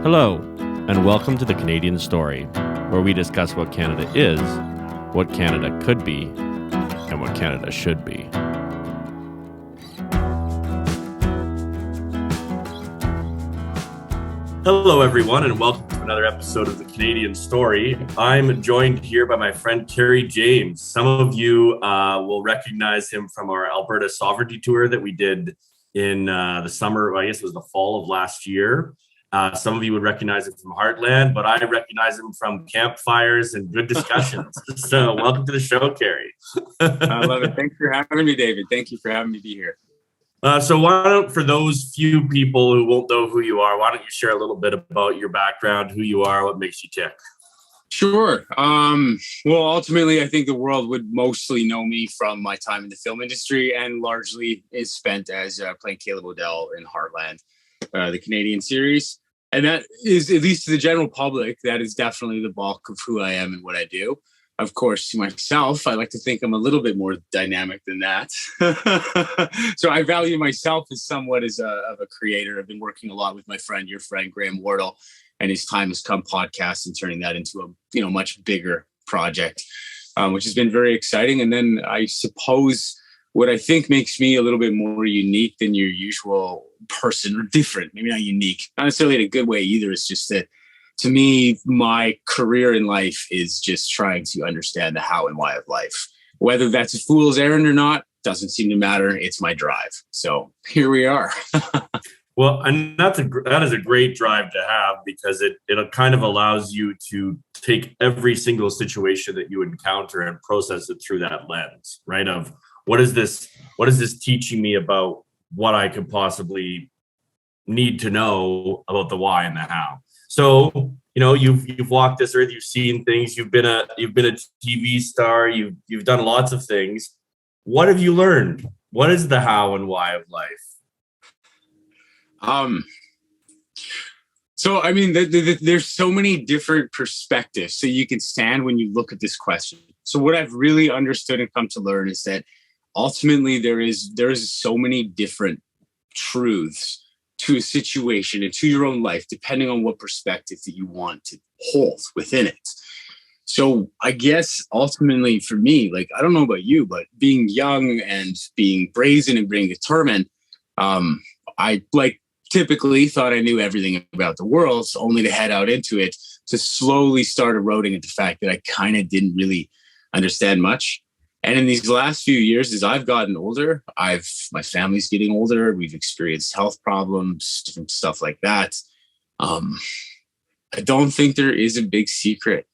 Hello, and welcome to the Canadian Story, where we discuss what Canada is, what Canada could be, and what Canada should be. Hello, everyone, and welcome to another episode of the Canadian Story. I'm joined here by my friend Kerry James. Some of you will recognize him from our Alberta Sovereignty Tour that we did in the summer, I guess it was the fall of last year. Some of you would recognize him from Heartland, but I recognize him from campfires and good discussions. So welcome to the show, Kerry. I love it. Thanks for having me, David. Thank you for having me be here. So why don't, for those few people who won't know who you are, why don't you share a little bit about your background, who you are, what makes you tick? Sure. Well, ultimately, I think the world would mostly know me from my time in the film industry, and largely is spent as playing Caleb O'Dell in Heartland, the Canadian series. And that is, at least to the general public, that is definitely the bulk of who I am and what I do. Of course, myself, I like to think I'm a little bit more dynamic than that. So I value myself as somewhat of a creator. I've been working a lot with my friend, your friend, Graham Wardle, and his Time Has Come podcast and turning that into a much bigger project, which has been very exciting. And then I suppose what I think makes me a little bit more unique than your usual person, or different, maybe not unique, not necessarily in a good way either. It's just that, to me, my career in life is just trying to understand the how and why of life. Whether that's a fool's errand or not, doesn't seem to matter. It's my drive. So here we are. Well, and that is a great drive to have, because it kind of allows you to take every single situation that you encounter and process it through that lens, right? Of what is this teaching me about what I could possibly need to know about the why and the how. So, you've walked this earth, you've seen things, you've been a TV star, you've done lots of things. What have you learned? What is the how and why of life? So, I mean, there's so many different perspectives so you can stand when you look at this question. So what I've really understood and come to learn is that ultimately there is so many different truths to a situation and to your own life, depending on what perspective that you want to hold within it. So I guess ultimately for me, I don't know about you, but being young and being brazen and being determined, I typically thought I knew everything about the world, only to head out into it to slowly start eroding at the fact that I kind of didn't really understand much. And in these last few years, as I've gotten older, my family's getting older. We've experienced health problems, different stuff like that. I don't think there is a big secret.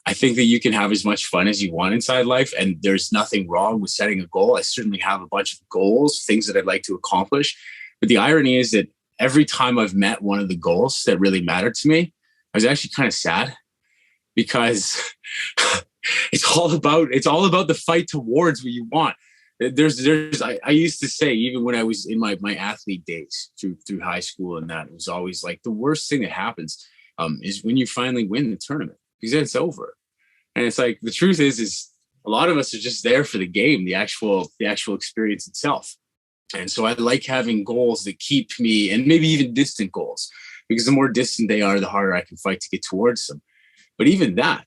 I think that you can have as much fun as you want inside life, and there's nothing wrong with setting a goal. I certainly have a bunch of goals, things that I'd like to accomplish. But the irony is that every time I've met one of the goals that really mattered to me, I was actually kind of sad, because it's all about the fight towards what you want. I used to say, even when I was in my athlete days through high school, and that, it was always like the worst thing that happens is when you finally win the tournament, because then it's over. And it's like, the truth is a lot of us are just there for the game, the actual experience itself. And so I like having goals that keep me, and maybe even distant goals, because the more distant they are, the harder I can fight to get towards them. But even that,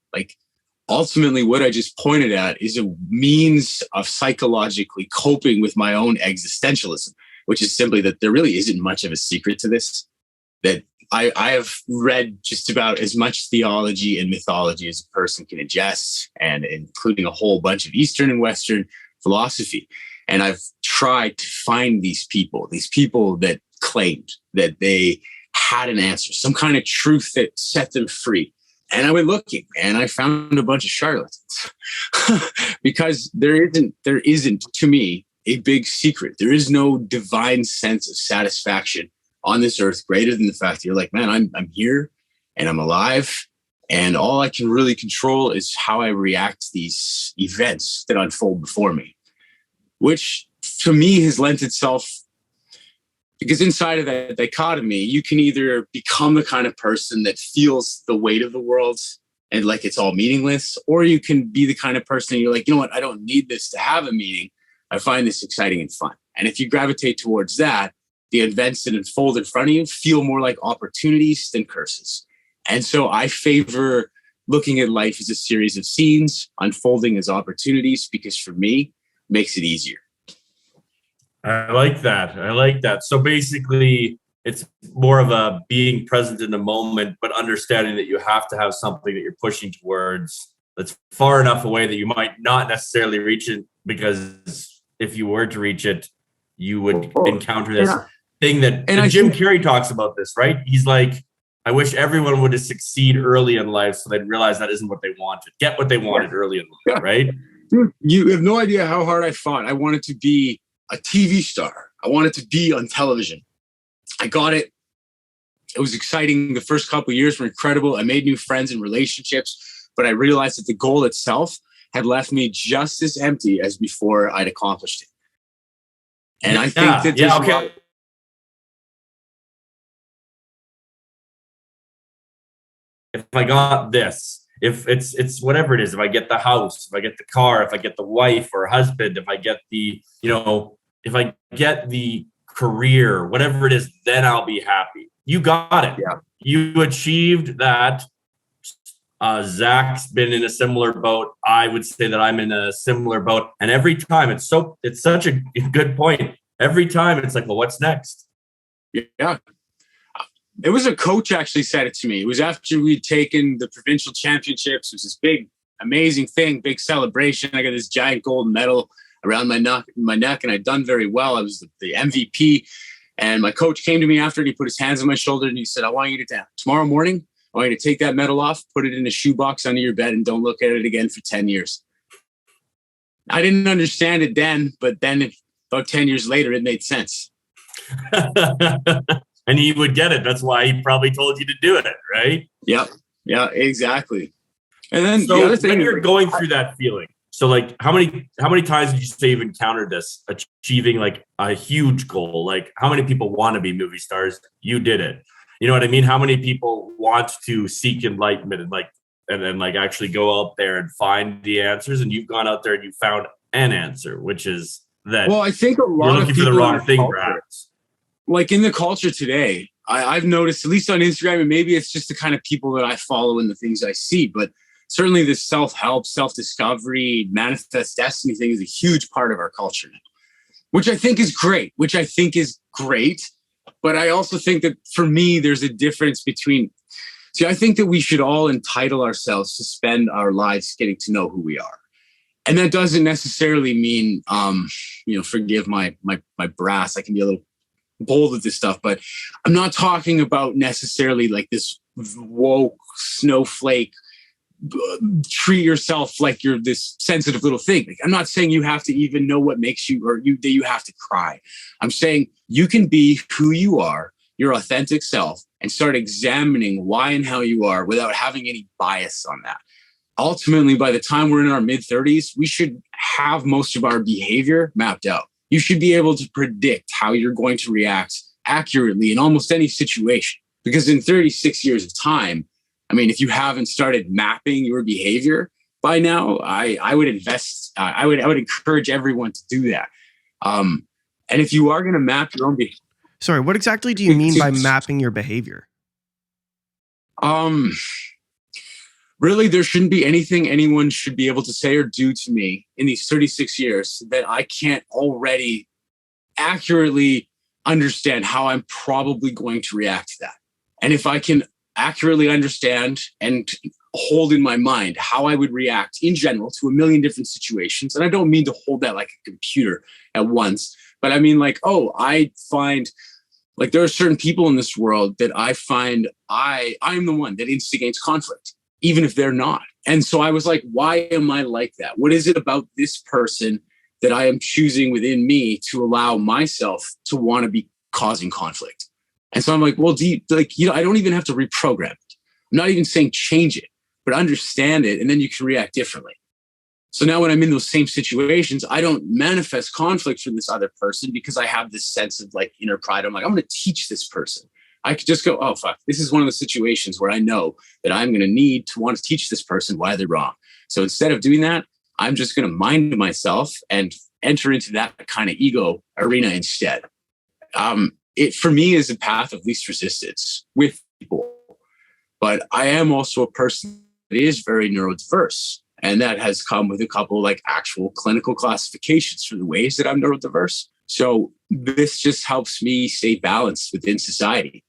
ultimately what I just pointed at is a means of psychologically coping with my own existentialism, which is simply that there really isn't much of a secret to this, that I have read just about as much theology and mythology as a person can ingest, and including a whole bunch of Eastern and Western philosophy. And I've tried to find these people that claimed that they had an answer, some kind of truth that set them free. And I went looking, and I found a bunch of charlatans because there isn't to me a big secret. There is no divine sense of satisfaction on this earth greater than the fact that you're like, man, I'm here and I'm alive, and all I can really control is how I react to these events that unfold before me, which to me has lent itself, because inside of that dichotomy, you can either become the kind of person that feels the weight of the world and like it's all meaningless, or you can be the kind of person you're like, you know what, I don't need this to have a meaning. I find this exciting and fun. And if you gravitate towards that, the events that unfold in front of you feel more like opportunities than curses. And so I favor looking at life as a series of scenes unfolding as opportunities, because for me, it makes it easier. I like that. So basically, it's more of a being present in the moment, but understanding that you have to have something that you're pushing towards that's far enough away that you might not necessarily reach it, because if you were to reach it, you would encounter this thing that, and Jim Carrey talks about this, right? He's like, I wish everyone would succeed early in life so they'd realize that isn't what they wanted. Get what they wanted early in life, right? Dude, you have no idea how hard I fought. I wanted to be a TV star. I wanted to be on television. I got it. It was exciting. The first couple of years were incredible. I made new friends and relationships, but I realized that the goal itself had left me just as empty as before I'd accomplished it. And I think that there's okay. If I got this, if it's whatever it is, if I get the house, if I get the car, if I get the wife or husband, if I get the, if I get the career, whatever it is, then I'll be happy. You got it. Yeah. You achieved that. Zach's been in a similar boat. I would say that I'm in a similar boat. And every time it's such a good point. Every time it's like, well, what's next? Yeah. It was a coach actually said it to me. It was after we'd taken the provincial championships. It was this big, amazing thing, big celebration. I got this giant gold medal around my neck, and I'd done very well. I was the MVP. And my coach came to me after, and he put his hands on my shoulder, and he said, I want you to, tomorrow morning, I want you to take that medal off, put it in a shoebox under your bed, and don't look at it again for 10 years. I didn't understand it then, but then about 10 years later, it made sense. And he would get it. That's why he probably told you to do it, right? Yep. Yeah, exactly. And then so the other thing, when you're going through that feeling, so like how many times did you say you've encountered this, achieving like a huge goal? Like how many people want to be movie stars? You did it. You know what I mean? How many people want to seek enlightenment and then actually go out there and find the answers? And you've gone out there and you found an answer, which is that. Well, I think a lot you're looking of for the wrong thing, perhaps. Like in the culture today, I've noticed, at least on Instagram, and maybe it's just the kind of people that I follow and the things I see, but certainly this self-help, self-discovery, manifest destiny thing is a huge part of our culture now, which I think is great, But I also think that for me, there's a difference between, I think that we should all entitle ourselves to spend our lives getting to know who we are. And that doesn't necessarily mean, forgive my brass. I can be a little bold with this stuff, but I'm not talking about necessarily like this woke snowflake, treat yourself like you're this sensitive little thing. Like, I'm not saying you have to even know what makes you, that you have to cry. I'm saying you can be who you are, your authentic self, and start examining why and how you are without having any bias on that. Ultimately, by the time we're in our mid-30s, we should have most of our behavior mapped out. You should be able to predict how you're going to react accurately in almost any situation. Because in 36 years of time, I mean, if you haven't started mapping your behavior by now, I would invest. I would encourage everyone to do that. And if you are going to map your own behavior. Sorry, what exactly do you mean by mapping your behavior? Really, there shouldn't be anything anyone should be able to say or do to me in these 36 years that I can't already accurately understand how I'm probably going to react to that. And if I can accurately understand and hold in my mind how I would react in general to a million different situations, and I don't mean to hold that like a computer at once, but I mean like, I find like there are certain people in this world that I find I'm the one that instigates conflict, even if they're not. And so I was like, why am I like that? What is it about this person that I am choosing within me to allow myself to want to be causing conflict? And so I'm like, well, I don't even have to reprogram it. I'm not even saying change it, but understand it. And then you can react differently. So now when I'm in those same situations, I don't manifest conflict for this other person because I have this sense of like inner pride. I'm like, I'm going to teach this person. I could just go, oh, fuck, this is one of the situations where I know that I'm going to need to want to teach this person why they're wrong. So instead of doing that, I'm just going to mind myself and enter into that kind of ego arena instead. it for me is a path of least resistance with people. But I am also a person that is very neurodiverse. And that has come with a couple like actual clinical classifications for the ways that I'm neurodiverse. So this just helps me stay balanced within society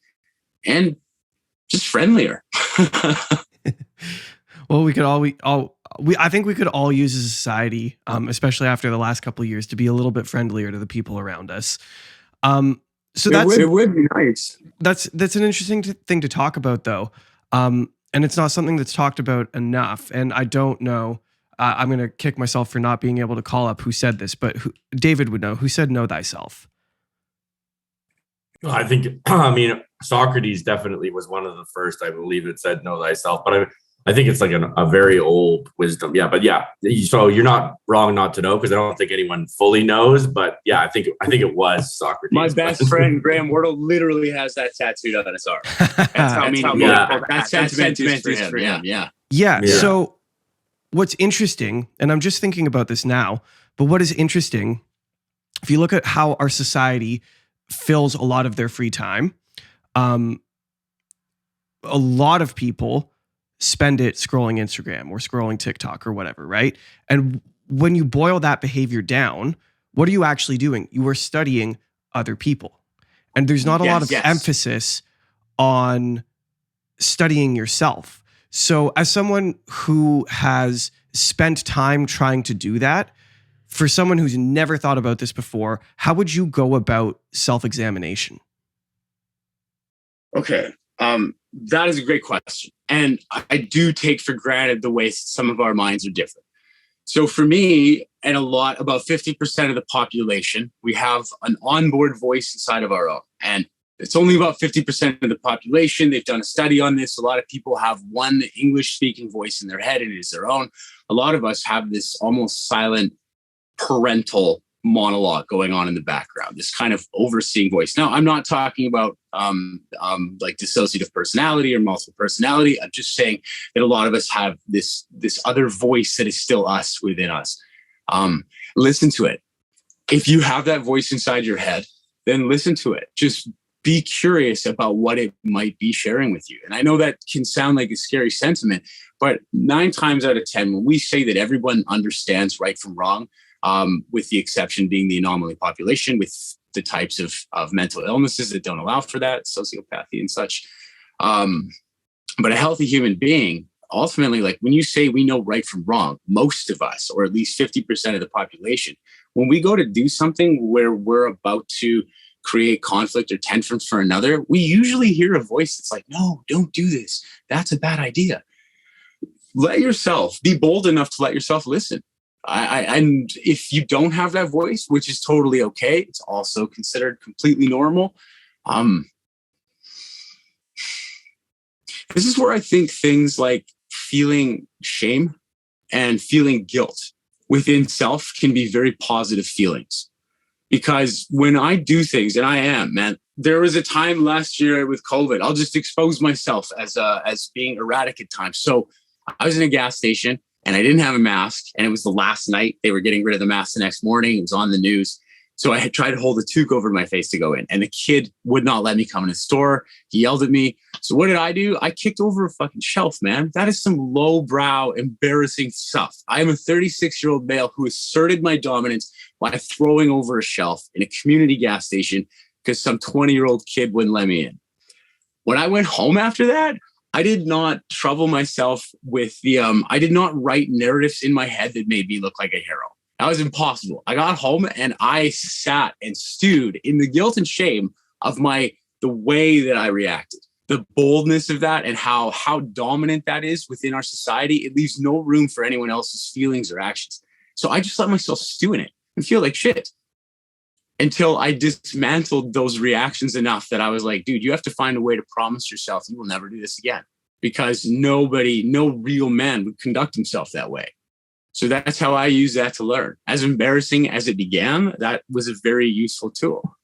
and just friendlier. Well, I think we could all use as a society, especially after the last couple of years, to be a little bit friendlier to the people around us. So it would be nice. That's an interesting thing to talk about, though. And it's not something that's talked about enough. And I don't know. I'm going to kick myself for not being able to call up who said this, but David would know. Who said "Know thyself"? I think, Socrates definitely was one of the first, I believe, that said "Know thyself." But I think it's like a very old wisdom. Yeah, but yeah. So you're not wrong not to know, because I don't think anyone fully knows. But yeah, I think it was Socrates. My best friend Graham Wardle literally has that tattooed on his arm. That's how meaningful that sentiment is for him. Yeah. So what's interesting, and I'm just thinking about this now, but what is interesting, if you look at how our society fills a lot of their free time, a lot of people spend it scrolling Instagram or scrolling TikTok or whatever, right? And when you boil that behavior down, what are you actually doing? You are studying other people. And there's not a lot of emphasis on studying yourself. So as someone who has spent time trying to do that, for someone who's never thought about this before, how would you go about self-examination? Okay. That is a great question. And I do take for granted the way some of our minds are different. So for me, and about 50% of the population, we have an onboard voice inside of our own. And it's only about 50% of the population. They've done a study on this. A lot of people have one English-speaking voice in their head, and it is their own. A lot of us have this almost silent parental monologue going on in the background, this kind of overseeing voice. Now, I'm not talking about like dissociative personality or multiple personality. I'm just saying that a lot of us have this other voice that is still us within us. Listen to it. If you have that voice inside your head, then listen to it. Just be curious about what it might be sharing with you. And I know that can sound like a scary sentiment, but 9 times out of 10, when we say that everyone understands right from wrong, with the exception being the anomaly population with the types of mental illnesses that don't allow for that, sociopathy and such. But a healthy human being, ultimately, like when you say we know right from wrong, most of us, or at least 50% of the population, when we go to do something where we're about to create conflict or tension for another, we usually hear a voice that's like, no, don't do this. That's a bad idea. Be bold enough to let yourself listen. And if you don't have that voice, which is totally okay, it's also considered completely normal. This is where I think things like feeling shame and feeling guilt within self can be very positive feelings. Because when I do things, and I am, man, there was a time last year with COVID, I'll just expose myself as being erratic at times. So I was in a gas station, and I didn't have a mask, and it was the last night. They were getting rid of the mask the next morning. It was on the news. So I had tried to hold a toque over my face to go in, and the kid would not let me come in the store. He yelled at me. So what did I do? I kicked over a fucking shelf, man. That is some lowbrow, embarrassing stuff. I am a 36-year-old male who asserted my dominance by throwing over a shelf in a community gas station because some 20-year-old kid wouldn't let me in. When I went home after that, I did not trouble myself with I did not write narratives in my head that made me look like a hero. That was impossible. I got home and I sat and stewed in the guilt and shame of the way that I reacted, the boldness of that, and how dominant that is within our society. It leaves no room for anyone else's feelings or actions. So I just let myself stew in it and feel like shit until I dismantled those reactions enough that I was like, dude, you have to find a way to promise yourself you will never do this again, because no real man would conduct himself that way. So that's how I use that to learn. As embarrassing as it began, that was a very useful tool.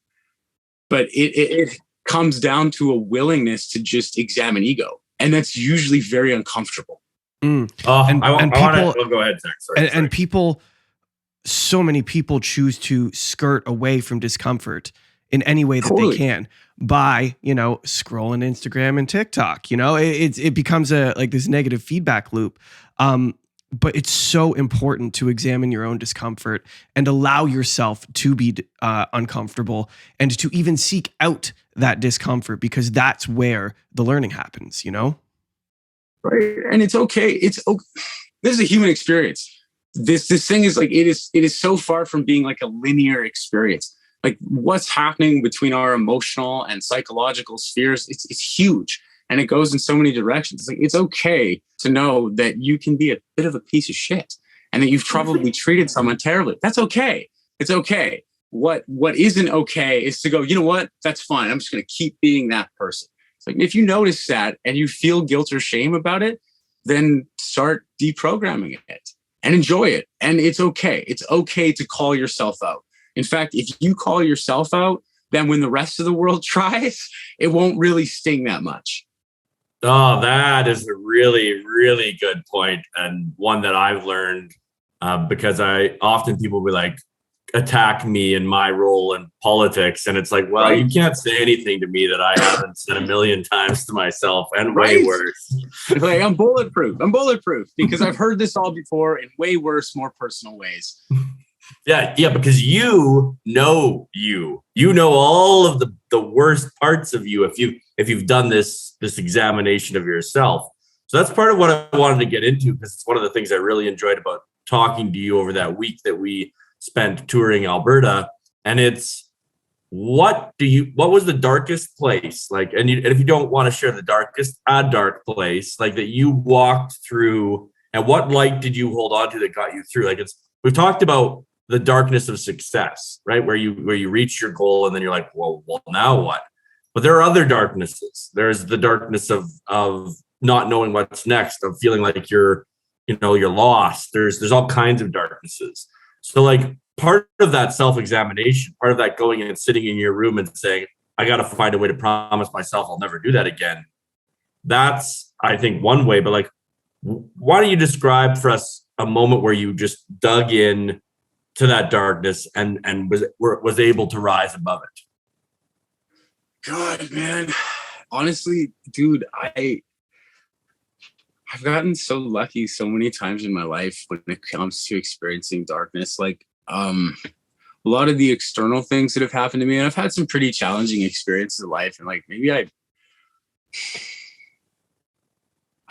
But it comes down to a willingness to just examine ego. And that's usually very uncomfortable. Go ahead, Zach. Sorry. And so many people choose to skirt away from discomfort in any way that Totally. they can by, scrolling Instagram and TikTok. It becomes like this negative feedback loop. But it's so important to examine your own discomfort and allow yourself to be uncomfortable and to even seek out that discomfort, because that's where the learning happens, Right. And it's okay. It's okay. This is a human experience. This thing is like, it is so far from being like a linear experience. Like what's happening between our emotional and psychological spheres, it's huge. And it goes in so many directions. It's like, it's okay to know that you can be a bit of a piece of shit and that you've probably treated someone terribly. That's okay. It's okay. What isn't okay is to go, you know what? That's fine. I'm just going to keep being that person. It's like, if you notice that and you feel guilt or shame about it, then start deprogramming it and enjoy it. And it's okay. It's okay to call yourself out. In fact, if you call yourself out, then when the rest of the world tries, it won't really sting that much. Oh, that is a really, really good point, and one that I've learned because people will like attack me in my role in politics, and it's like, well, Right. You can't say anything to me that I haven't said a million times to myself, and Right. way worse. Like, I'm bulletproof because I've heard this all before in way worse, more personal ways. Yeah, because you know all of the worst parts of you if you've done this examination of yourself. So that's part of what I wanted to get into, because it's one of the things I really enjoyed about talking to you over that week that we spent touring Alberta. And it's what was the darkest place, like, and if you don't want to share the darkest, a dark place like that you walked through, and what light did you hold on to that got you through? Like, we've talked about the darkness of success, right? Where you reach your goal and then you're like, well, now what? But there are other darknesses. There's the darkness of not knowing what's next, of feeling like you're lost. There's all kinds of darknesses. So like part of that self-examination, part of that going and sitting in your room and saying, I got to find a way to promise myself I'll never do that again. That's, I think, one way. But like, why don't you describe for us a moment where you just dug in to that darkness and was able to rise above it? God, man, honestly, dude, I've gotten so lucky so many times in my life when it comes to experiencing darkness. Like a lot of the external things that have happened to me, and I've had some pretty challenging experiences in life, and like maybe I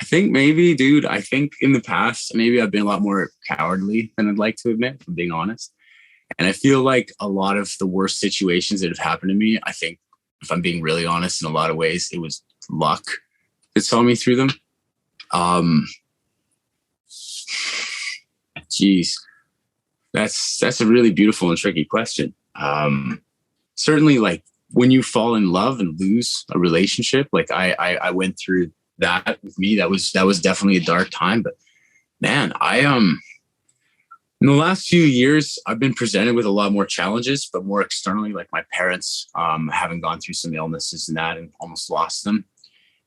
think in the past, maybe I've been a lot more cowardly than I'd like to admit, if I'm being honest. And I feel like a lot of the worst situations that have happened to me, I think, if I'm being really honest, in a lot of ways, it was luck that saw me through them. Geez, that's a really beautiful and tricky question. Certainly, like when you fall in love and lose a relationship, like I went through that with me. That was definitely a dark time. But man, in the last few years, I've been presented with a lot more challenges, but more externally, like my parents having gone through some illnesses and that, and almost lost them.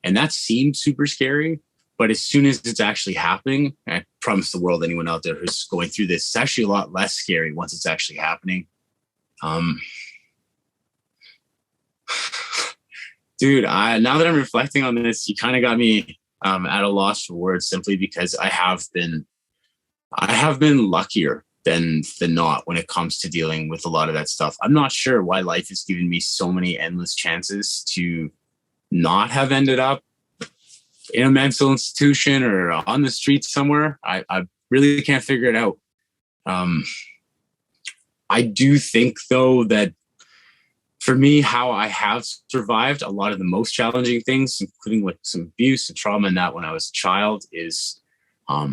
And that seemed super scary. But as soon as it's actually happening, I promise the world, anyone out there who's going through this, it's actually a lot less scary once it's actually happening. Dude, now that I'm reflecting on this, you kind of got me at a loss for words, simply because I have been luckier than not when it comes to dealing with a lot of that stuff. I'm not sure why life has given me so many endless chances to not have ended up in a mental institution or on the streets somewhere. I really can't figure it out. I do think, though, that for me, how I have survived a lot of the most challenging things, including like some abuse and trauma and that when I was a child, is I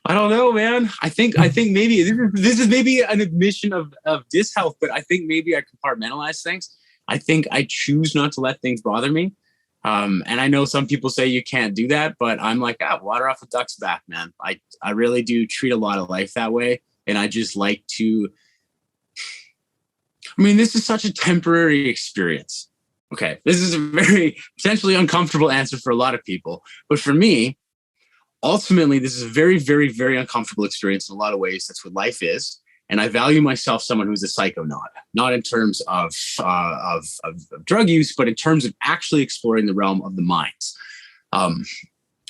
don't know, man. I think maybe this is maybe an admission of dishealth, but I think maybe I compartmentalize things. I think I choose not to let things bother me. And I know some people say you can't do that, but I'm like, water off a duck's back, man. I really do treat a lot of life that way. And I just like to, this is such a temporary experience. Okay. This is a very potentially uncomfortable answer for a lot of people. But for me, ultimately, this is a very, very, very uncomfortable experience in a lot of ways. That's what life is. And I value myself someone who's a psychonaut, not in terms of drug use, but in terms of actually exploring the realm of the minds.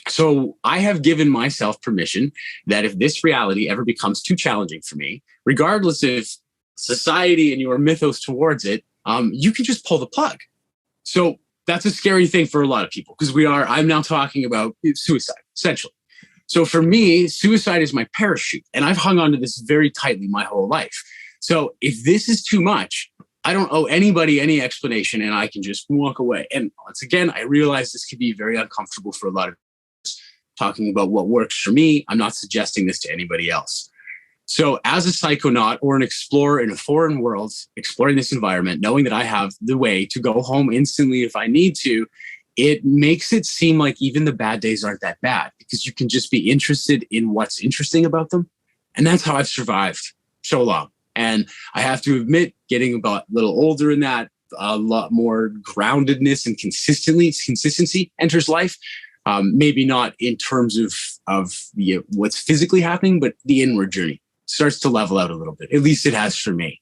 So I have given myself permission that if this reality ever becomes too challenging for me, regardless of society and your mythos towards it, you can just pull the plug. So that's a scary thing for a lot of people because I'm now talking about suicide, essentially. So for me, suicide is my parachute, and I've hung on to this very tightly my whole life. So if this is too much, I don't owe anybody any explanation, and I can just walk away. And once again, I realize this can be very uncomfortable for a lot of people. Talking about what works for me, I'm not suggesting this to anybody else. So as a psychonaut or an explorer in a foreign world, exploring this environment, knowing that I have the way to go home instantly if I need to, it makes it seem like even the bad days aren't that bad because you can just be interested in what's interesting about them. And that's how I've survived so long. And I have to admit, getting about a little older in that, a lot more groundedness and consistency enters life. Maybe not in terms of what's physically happening, but the inward journey starts to level out a little bit. At least it has for me.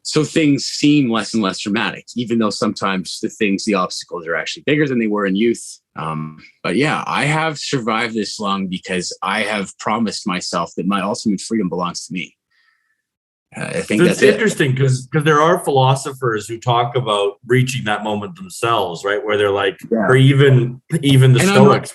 So things seem less and less dramatic, even though sometimes the obstacles are actually bigger than they were in youth. But yeah, I have survived this long because I have promised myself that my ultimate freedom belongs to me. I think that's interesting because there are philosophers who talk about reaching that moment themselves, right? Where they're like, or even the Stoics.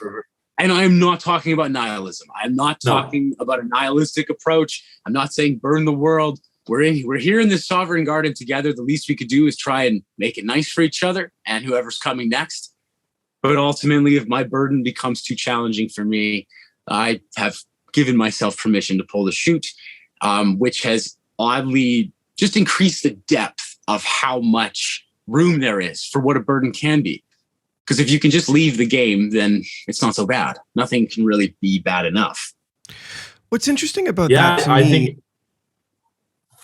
And I'm not talking about nihilism. I'm not talking about a nihilistic approach. I'm not saying burn the world. We're here in this sovereign garden together. The least we could do is try and make it nice for each other and whoever's coming next. But ultimately, if my burden becomes too challenging for me, I have given myself permission to pull the chute, which has oddly just increased the depth of how much room there is for what a burden can be. Because if you can just leave the game, then it's not so bad. Nothing can really be bad enough. What's interesting about that to me...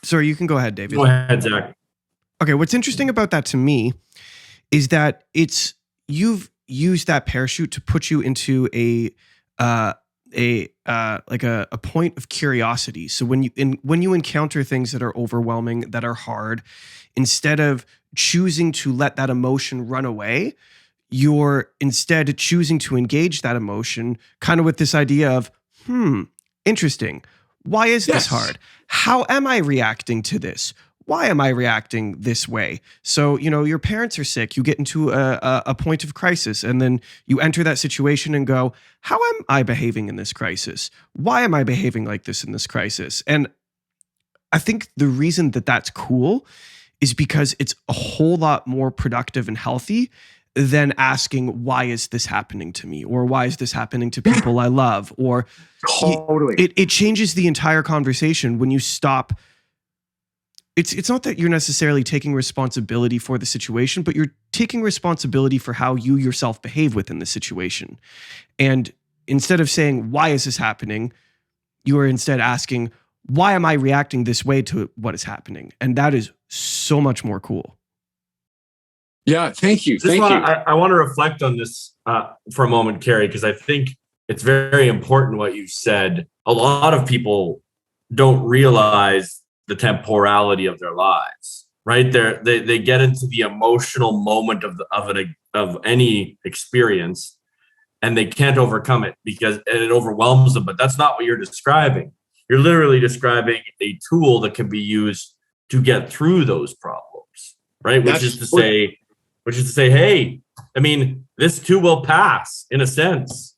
Sorry, you can go ahead, David. Go ahead, Zach. Okay, what's interesting about that to me is that you've used that parachute to put you into a point of curiosity. So when you encounter things that are overwhelming, that are hard, instead of choosing to let that emotion run away, you're instead choosing to engage that emotion kind of with this idea of, interesting. Why is this hard? How am I reacting to this? Why am I reacting this way? So, your parents are sick. You get into a point of crisis, and then you enter that situation and go, how am I behaving in this crisis? Why am I behaving like this in this crisis? And I think the reason that that's cool is because it's a whole lot more productive and healthy than asking, why is this happening to me? Or why is this happening to people I love? Or totally. It changes the entire conversation when you stop. It's not that you're necessarily taking responsibility for the situation, but you're taking responsibility for how you yourself behave within the situation. And instead of saying, why is this happening? You are instead asking, why am I reacting this way to what is happening? And that is so much more cool. Yeah, thank you. I want to reflect on this for a moment, Kerry, because I think it's very important what you said. A lot of people don't realize the temporality of their lives, right? They get into the emotional moment of any experience, and they can't overcome it because it overwhelms them. But that's not what you're describing. You're literally describing a tool that can be used to get through those problems, right? Which is to say, hey, I mean, this too will pass in a sense.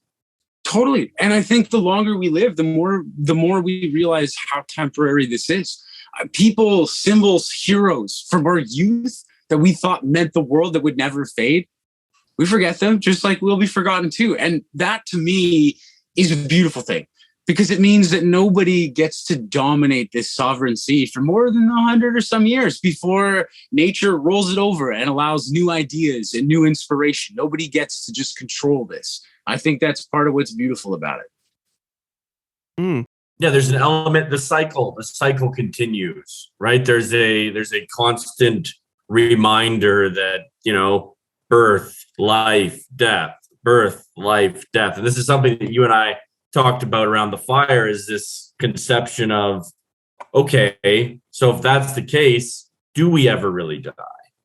Totally. And I think the longer we live, the more we realize how temporary this is. People, symbols, heroes from our youth that we thought meant the world that would never fade, we forget them just like we'll be forgotten too. And that to me is a beautiful thing because it means that nobody gets to dominate this sovereign sea for more than 100 or some years before nature rolls it over and allows new ideas and new inspiration. Nobody gets to just control this. I think that's part of what's beautiful about it. Yeah, there's an element, the cycle continues, right? There's a constant reminder that, birth, life, death. And this is something that you and I talked about around the fire, is this conception of, okay, so if that's the case, do we ever really die?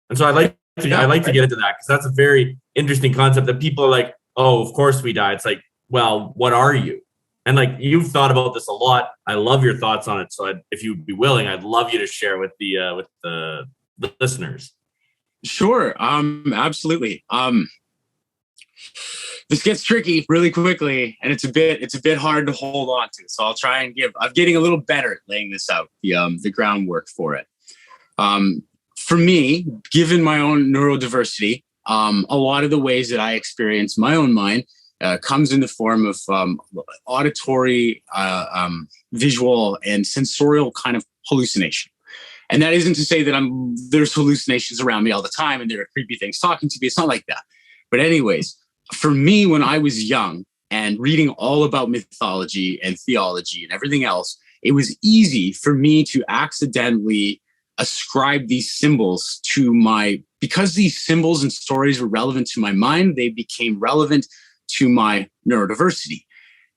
And so I like to get into that, because that's a very interesting concept that people are like, oh, of course we die. It's like, well, what are you? And like, you've thought about this a lot. I love your thoughts on it. So if you'd be willing, I'd love you to share with the listeners. Sure. Absolutely. This gets tricky really quickly, and it's a bit hard to hold on to. So I'll try and I'm getting a little better at laying this out, the groundwork for it. For me, given my own neurodiversity, a lot of the ways that I experience my own mind comes in the form of auditory, visual, and sensorial kind of hallucination. And that isn't to say that there's hallucinations around me all the time and there are creepy things talking to me. It's not like that. But anyways, for me, when I was young and reading all about mythology and theology and everything else, it was easy for me to accidentally ascribe these symbols because these symbols and stories were relevant to my mind, they became relevant to my neurodiversity.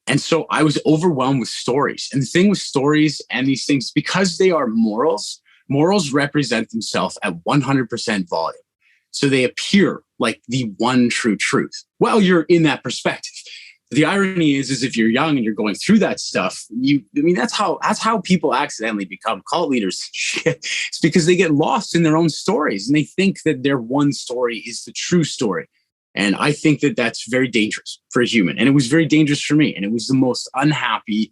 And so I was overwhelmed with stories. And the thing with stories and these things, because they are morals represent themselves at 100% volume. So they appear like the one true truth. Well, you're in that perspective. The irony is if you're young and you're going through that stuff, that's how people accidentally become cult leaders. It's because they get lost in their own stories and they think that their one story is the true story. And I think that that's very dangerous for a human. And it was very dangerous for me. And it was the most unhappy,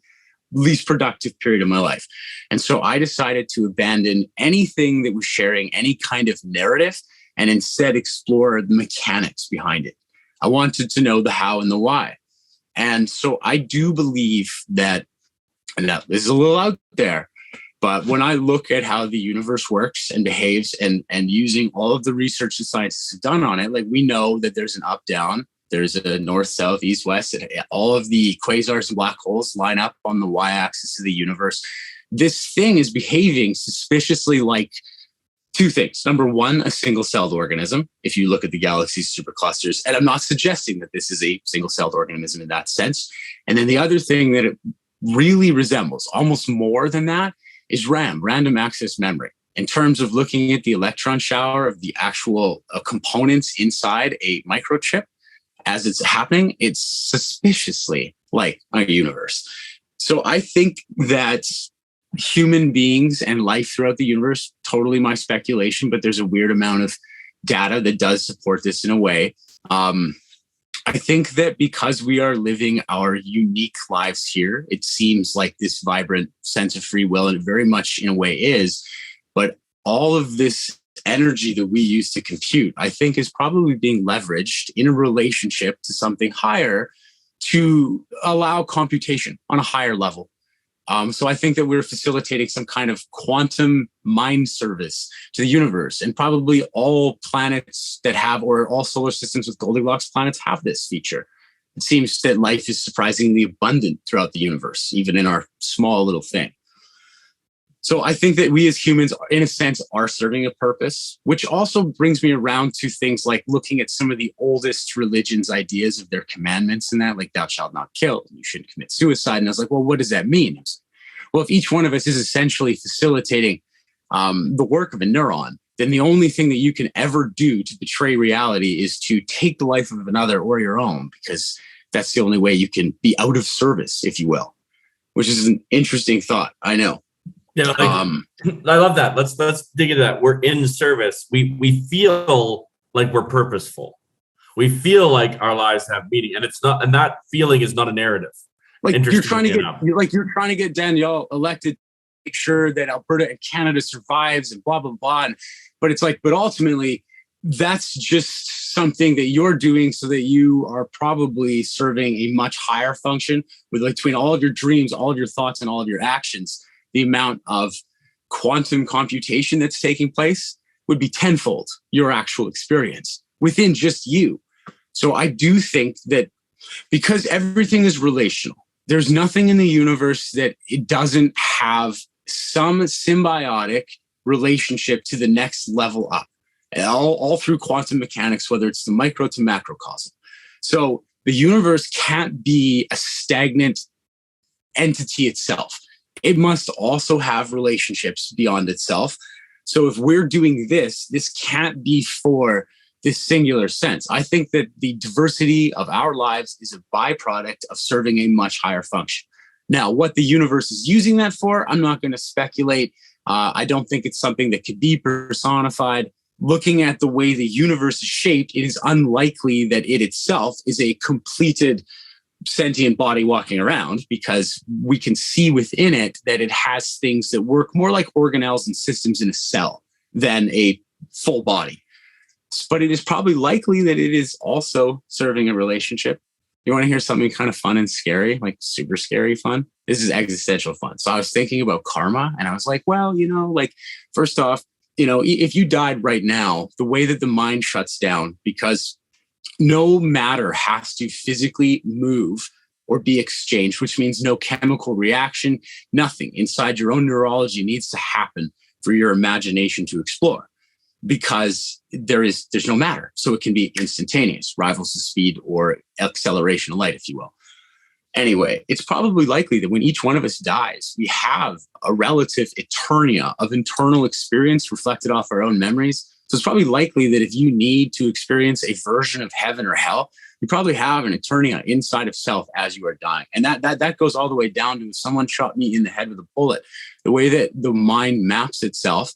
least productive period of my life. And so I decided to abandon anything that was sharing any kind of narrative and instead explore the mechanics behind it. I wanted to know the how and the why. And so I do believe that, and that is a little out there, but when I look at how the universe works and behaves and using all of the research that scientists have done on it, like we know that there's an up, down, there's a north, south, east, west, and all of the quasars and black holes line up on the y-axis of the universe. This thing is behaving suspiciously like two things. Number one, a single-celled organism, if you look at the galaxy's superclusters. And I'm not suggesting that this is a single-celled organism in that sense. And then the other thing that it really resembles, almost more than that, is RAM, random access memory. In terms of looking at the electron shower of the actual components inside a microchip, as it's happening, it's suspiciously like a universe. So I think that human beings and life throughout the universe, totally my speculation, but there's a weird amount of data that does support this in a way. I think that because we are living our unique lives here, it seems like this vibrant sense of free will, and it very much in a way is, but all of this energy that we use to compute, I think is probably being leveraged in a relationship to something higher to allow computation on a higher level. So I think that we're facilitating some kind of quantum mind service to the universe, and probably all planets that have, or all solar systems with Goldilocks planets have this feature. It seems that life is surprisingly abundant throughout the universe, even in our small little thing. So I think that we as humans, in a sense, are serving a purpose, which also brings me around to things like looking at some of the oldest religions' ideas of their commandments and that, like thou shalt not kill, and you shouldn't commit suicide. And I was like, well, what does that mean? I was like, well, if each one of us is essentially facilitating the work of a neuron, then the only thing that you can ever do to betray reality is to take the life of another or your own, because that's the only way you can be out of service, if you will, which is an interesting thought. I know. Yeah, like, I love that. Let's dig into that. We're in service. We feel like we're purposeful. We feel like our lives have meaning, and it's not. And that feeling is not a narrative. Like you're trying to get Danielle elected, make sure that Alberta and Canada survives, and blah blah blah. But it's like, but ultimately, that's just something that you're doing so that you are probably serving a much higher function with, like, between all of your dreams, all of your thoughts, and all of your actions. The amount of quantum computation that's taking place would be tenfold your actual experience within just you. So I do think that because everything is relational, there's nothing in the universe that it doesn't have some symbiotic relationship to the next level up, all through quantum mechanics, whether it's the micro to macrocosm. So the universe can't be a stagnant entity itself. it must also have relationships beyond itself. So if we're doing this, this can't be for this singular sense. I think that the diversity of our lives is a byproduct of serving a much higher function. Now, what the universe is using that for, I'm not going to speculate. I don't think it's something that could be personified. Looking at the way the universe is shaped, it is unlikely that it itself is a completed sentient body walking around, because we can see within it that it has things that work more like organelles and systems in a cell than a full body. But it is probably likely that it is also serving a relationship. You want to hear something kind of fun and scary, like super scary fun? This is existential fun. So I was thinking about karma, and I was like, well, like, first off, if you died right now, the way that the mind shuts down, because no matter has to physically move or be exchanged, which means no chemical reaction, nothing inside your own neurology needs to happen for your imagination to explore, because there's no matter. So it can be instantaneous, rivals the speed or acceleration of light, if you will. Anyway, it's probably likely that when each one of us dies, we have a relative eternia of internal experience reflected off our own memories. So it's probably likely that if you need to experience a version of heaven or hell, you probably have an eternia inside of self as you are dying. And that goes all the way down to if someone shot me in the head with a bullet, the way that the mind maps itself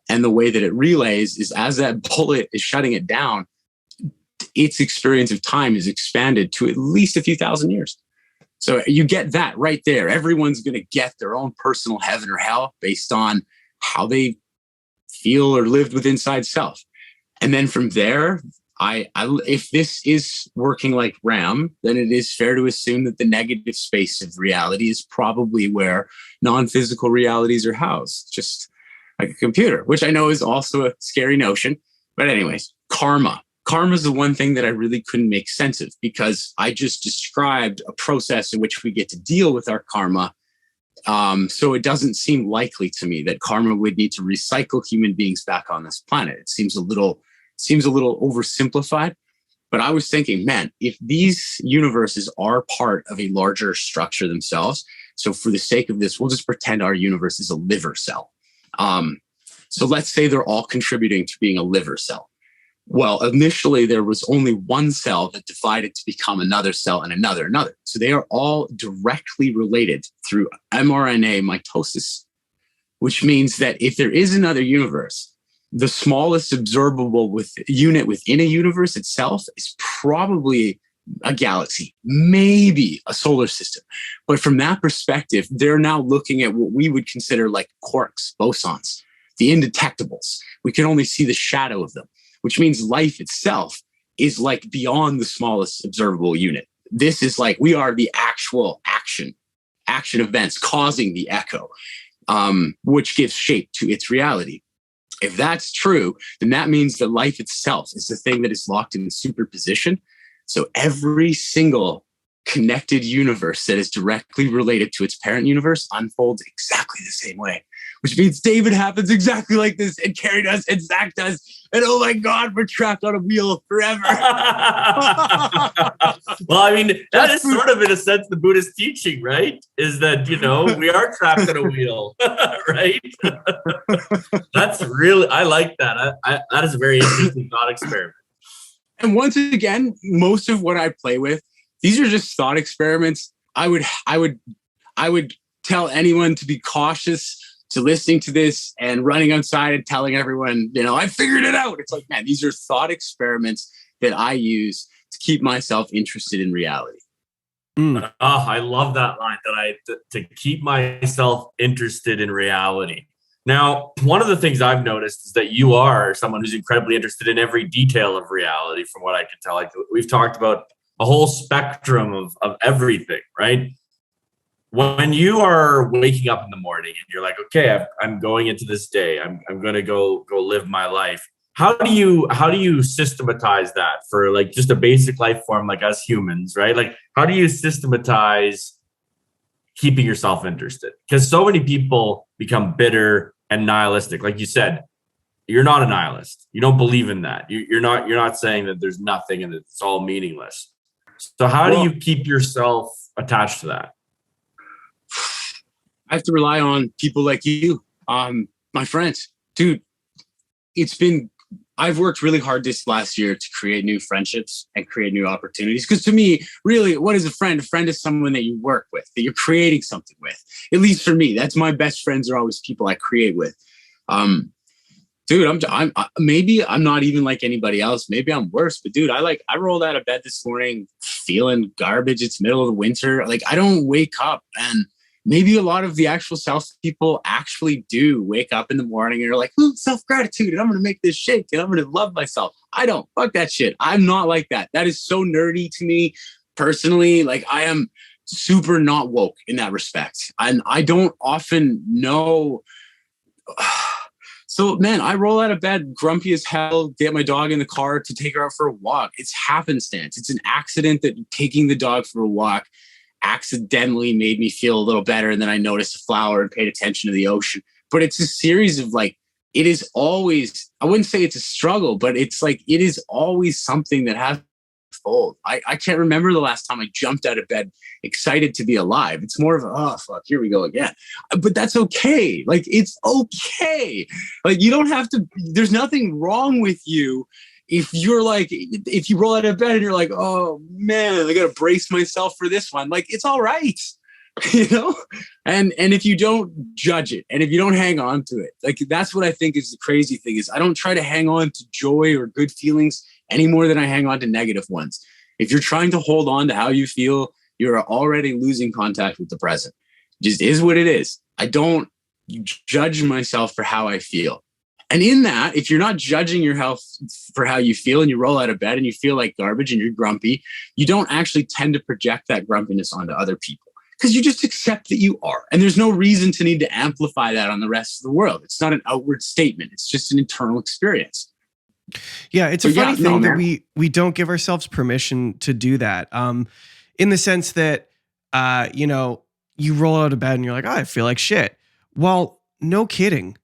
and the way that it relays is as that bullet is shutting it down, its experience of time is expanded to at least a few thousand years. So you get that right there. Everyone's going to get their own personal heaven or hell based on how they feel or lived with inside self. And then from there, if this is working like RAM, then it is fair to assume that the negative space of reality is probably where non-physical realities are housed, just like a computer, which I know is also a scary notion. But anyways, karma. Karma is the one thing that I really couldn't make sense of, because I just described a process in which we get to deal with our karma. So it doesn't seem likely to me that karma would need to recycle human beings back on this planet. It seems a little oversimplified. But I was thinking, man, if these universes are part of a larger structure themselves, so for the sake of this, we'll just pretend our universe is a liver cell. So let's say they're all contributing to being a liver cell. Well, initially, there was only one cell that divided to become another cell and another. So they are all directly related through mRNA mitosis, which means that if there is another universe, the smallest observable unit within a universe itself is probably a galaxy, maybe a solar system. But from that perspective, they're now looking at what we would consider like quarks, bosons, the indetectables. We can only see the shadow of them, which means life itself is like beyond the smallest observable unit. This is like, we are the actual action events causing the echo, which gives shape to its reality. If that's true, then that means that life itself is the thing that is locked in superposition. So every single connected universe that is directly related to its parent universe unfolds exactly the same way, which means David happens exactly like this, and Kerry does, and Zach does. And oh my God, we're trapped on a wheel forever. Well, I mean, that is sort of, in a sense, the Buddhist teaching, right? Is that, we are trapped on a wheel, right? That's really, I like that. That is a very interesting thought experiment. And once again, most of what I play with, these are just thought experiments. I would tell anyone to be cautious to listening to this and running outside and telling everyone, I figured it out. It's like, man, these are thought experiments that I use to keep myself interested in reality. Oh, I love that line, to keep myself interested in reality. Now, one of the things I've noticed is that you are someone who's incredibly interested in every detail of reality, from what I can tell. Like, we've talked about a whole spectrum of everything, right? When you are waking up in the morning and you're like, okay, I'm going into this day, I'm going to go live my life. How do you systematize that for like just a basic life form like us humans, right? Like, how do you systematize keeping yourself interested? Because so many people become bitter and nihilistic. Like you said, you're not a nihilist. You don't believe in that. You're not saying that there's nothing and it's all meaningless. So how do you keep yourself attached to that? I have to rely on people like you, my friends. Dude, I've worked really hard this last year to create new friendships and create new opportunities. Because to me, really, what is a friend? A friend is someone that you work with, that you're creating something with. At least for me, that's my best friends are always people I create with. Dude, maybe I'm not even like anybody else. Maybe I'm worse, but dude, I rolled out of bed this morning feeling garbage. It's middle of the winter. Like I don't wake up, and maybe a lot of the actual self people actually do wake up in the morning and are like, ooh, self-gratitude, and I'm going to make this shake and I'm going to love myself. I don't. Fuck that shit. I'm not like that. That is so nerdy to me personally. Like I am super not woke in that respect. And I don't often know. So, man, I roll out of bed grumpy as hell, get my dog in the car to take her out for a walk. It's happenstance. It's an accident that taking the dog for a walk accidentally made me feel a little better. And then I noticed a flower and paid attention to the ocean. But it's a series of like, it is always, I wouldn't say it's a struggle, but it's like, it is always something that has to unfold. I can't remember the last time I jumped out of bed excited to be alive. It's more of a, oh, fuck, here we go again. But that's okay. Like, it's okay. Like, you don't have to, there's nothing wrong with you if you're like, if you roll out of bed and you're like, oh man, I got to brace myself for this one. Like, it's all right. You know, and if you don't judge it and if you don't hang on to it, like that's what I think is the crazy thing is I don't try to hang on to joy or good feelings any more than I hang on to negative ones. If you're trying to hold on to how you feel, you're already losing contact with the present. It just is what it is. I don't judge myself for how I feel. And in that, if you're not judging your health for how you feel and you roll out of bed and you feel like garbage and you're grumpy, you don't actually tend to project that grumpiness onto other people. Because you just accept that you are. And there's no reason to need to amplify that on the rest of the world. It's not an outward statement. It's just an internal experience. Yeah, it's a funny thing that we don't give ourselves permission to do that. In the sense that, you know, you roll out of bed and you're like, oh, I feel like shit. Well, no kidding.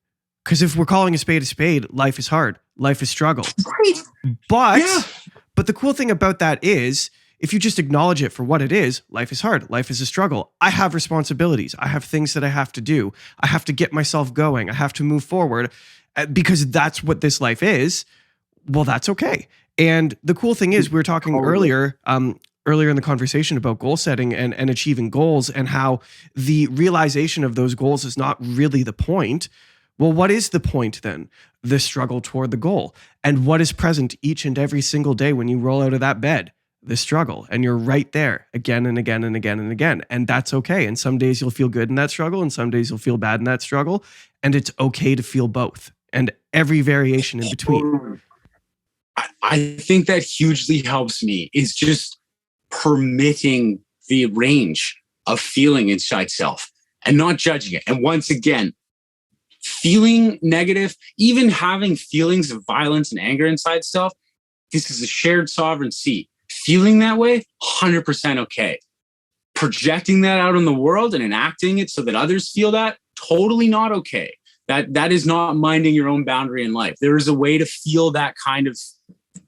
Because if we're calling a spade, life is hard. Life is struggle. Right. But the cool thing about that is, if you just acknowledge it for what it is, life is hard. Life is a struggle. I have responsibilities. I have things that I have to do. I have to get myself going. I have to move forward because that's what this life is. Well, that's okay. And the cool thing is, we were talking earlier in the conversation about goal setting and achieving goals and how the realization of those goals is not really the point. Well, what is the point then? The struggle toward the goal. And what is present each and every single day when you roll out of that bed? The struggle. And you're right there again and again and again and again. And that's okay. And some days you'll feel good in that struggle and some days you'll feel bad in that struggle. And it's okay to feel both and every variation in between. I think that hugely helps me is just permitting the range of feeling inside self and not judging it. And once again, feeling negative, even having feelings of violence and anger inside self, this is a shared sovereign seat. Feeling that way, 100% okay. Projecting that out in the world and enacting it so that others feel that, totally not okay. That is not minding your own boundary in life. There is a way to feel that kind of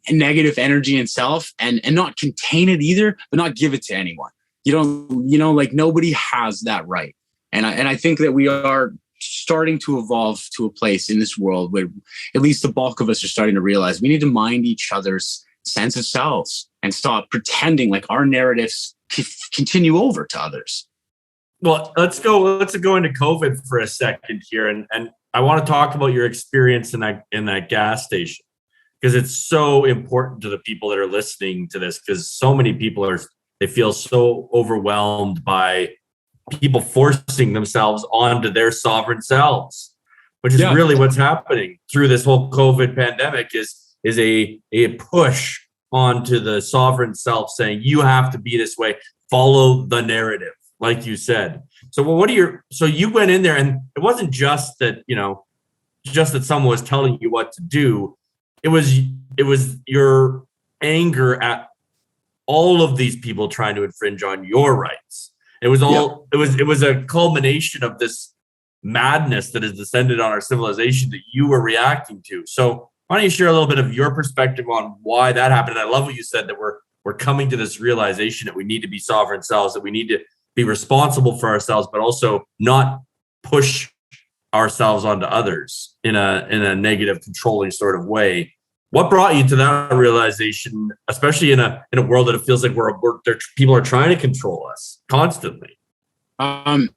negative energy in self and not contain it either, but not give it to anyone. Like nobody has that right. And I think that we are starting to evolve to a place in this world where at least the bulk of us are starting to realize we need to mind each other's sense of selves and stop pretending like our narratives continue over to others. Well, let's go into COVID for a second here. And I want to talk about your experience in that gas station, because it's so important to the people that are listening to this, because so many people they feel so overwhelmed by people forcing themselves onto their sovereign selves, which is really what's happening through this whole COVID pandemic is a push onto the sovereign self saying, you have to be this way, follow the narrative, like you said. So so you went in there and it wasn't just that, just that someone was telling you what to do. It was your anger at all of these people trying to infringe on your rights. It was it was a culmination of this madness that has descended on our civilization that you were reacting to. So why don't you share a little bit of your perspective on why that happened? And I love what you said, that we're coming to this realization that we need to be sovereign selves, that we need to be responsible for ourselves, but also not push ourselves onto others in a negative, controlling sort of way. What brought you to that realization, especially in a world that it feels like people are trying to control us constantly? I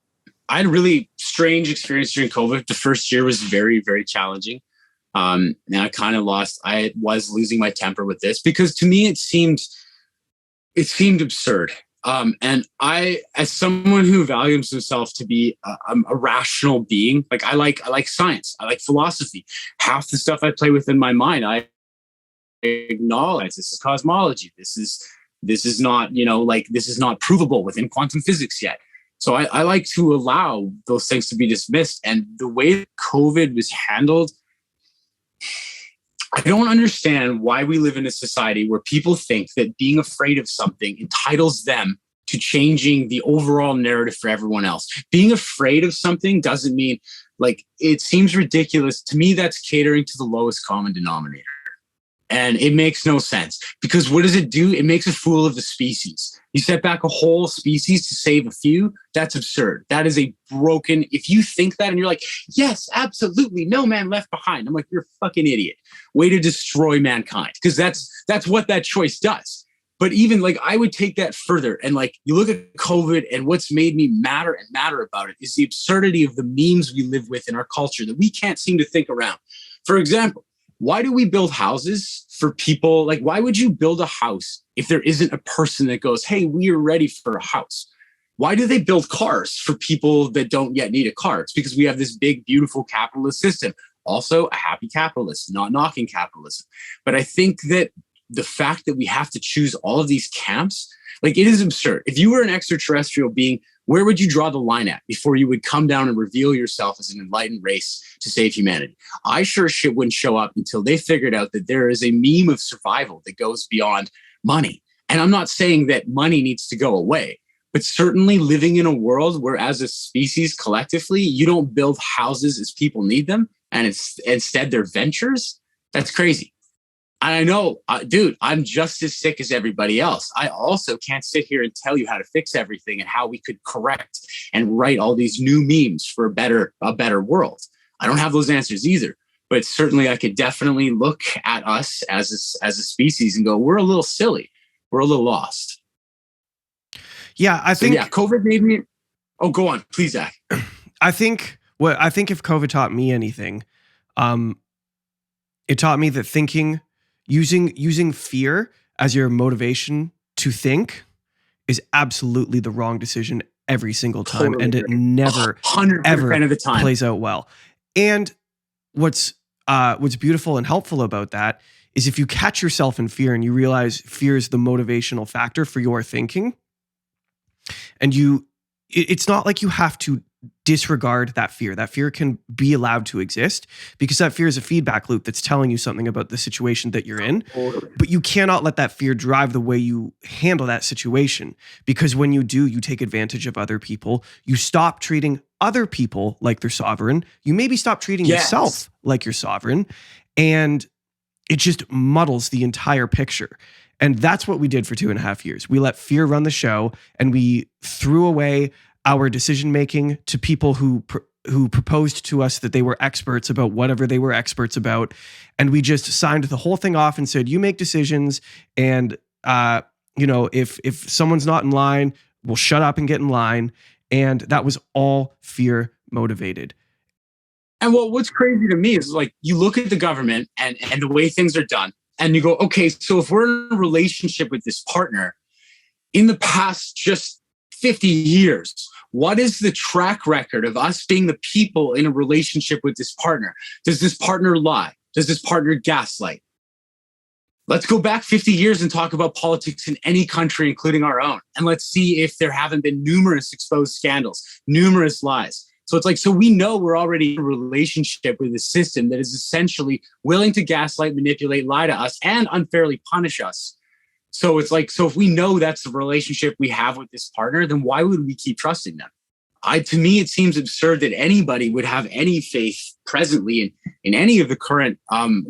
had a really strange experience during COVID. The first year was very, very challenging. And I was losing my temper with this because to me, it seemed absurd. And I, as someone who values himself to be a rational being, like I like science, I like philosophy. Half the stuff I play with in my mind, I acknowledge this is cosmology. This is not, this is not provable within quantum physics yet. So I like to allow those things to be dismissed. And the way COVID was handled, I don't understand why we live in a society where people think that being afraid of something entitles them to changing the overall narrative for everyone else. Being afraid of something doesn't mean, it seems ridiculous. To me, that's catering to the lowest common denominator. And it makes no sense because what does it do? It makes a fool of the species. You set back a whole species to save a few. That's absurd. That is if you think that and you're like, yes, absolutely, no man left behind. I'm like, you're a fucking idiot. Way to destroy mankind. Because that's what that choice does. But even I would take that further and you look at COVID and what's made me madder about it is the absurdity of the memes we live with in our culture that we can't seem to think around. For example, why do we build houses for people? Why would you build a house if there isn't a person that goes, hey, we are ready for a house? Why do they build cars for people that don't yet need a car? It's because we have this big, beautiful capitalist system. Also, a happy capitalist, not knocking capitalism. But I think that the fact that we have to choose all of these camps, it is absurd. If you were an extraterrestrial being, where would you draw the line at before you would come down and reveal yourself as an enlightened race to save humanity? I sure shit wouldn't show up until they figured out that there is a meme of survival that goes beyond money. And I'm not saying that money needs to go away, but certainly living in a world where as a species collectively, you don't build houses as people need them and instead they're ventures, that's crazy. And I know, dude, I'm just as sick as everybody else. I also can't sit here and tell you how to fix everything and how we could correct and write all these new memes for a better world. I don't have those answers either. But certainly I could definitely look at us as a species and go, we're a little silly. We're a little lost. Yeah, I think COVID made me. Oh, go on, please, Zach. I think if COVID taught me anything, it taught me that using fear as your motivation to think is absolutely the wrong decision every single time. Totally. And it never 100% ever of the time plays out well. And what's beautiful and helpful about that is if you catch yourself in fear and you realize fear is the motivational factor for your thinking, and it's not like you have to disregard that fear. That fear can be allowed to exist because that fear is a feedback loop that's telling you something about the situation that you're in. But you cannot let that fear drive the way you handle that situation, because when you do, you take advantage of other people. You stop treating other people like they're sovereign. You maybe stop treating yourself like you're sovereign, and it just muddles the entire picture. And that's what we did for 2.5 years. We let fear run the show, and we threw away our decision-making to people who proposed to us that they were experts about whatever they were experts about. And we just signed the whole thing off and said, you make decisions. And, if someone's not in line, we'll shut up and get in line. And that was all fear motivated. And what's crazy to me is you look at the government and the way things are done and you go, okay, so if we're in a relationship with this partner in the past, just 50 years, what is the track record of us being the people in a relationship with this partner? Does this partner lie? Does this partner gaslight? Let's go back 50 years and talk about politics in any country, including our own. And let's see if there haven't been numerous exposed scandals, numerous lies. So it's so we know we're already in a relationship with a system that is essentially willing to gaslight, manipulate, lie to us, and unfairly punish us. So it's so if we know that's the relationship we have with this partner, then why would we keep trusting them? To me, it seems absurd that anybody would have any faith presently in any of the current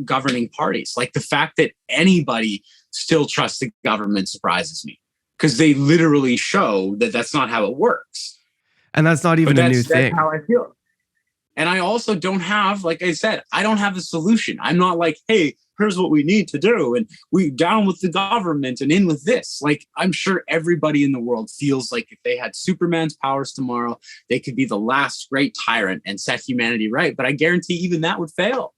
governing parties. The fact that anybody still trusts the government surprises me. because they literally show that that's not how it works. And that's not even a new thing. That's how I feel. And I also don't have, like I said, I don't have a solution. I'm not like, hey, here's what we need to do. And we down with the government and in with this. Like, I'm sure everybody in the world feels like if they had Superman's powers tomorrow, they could be the last great tyrant and set humanity right. But I guarantee even that would fail.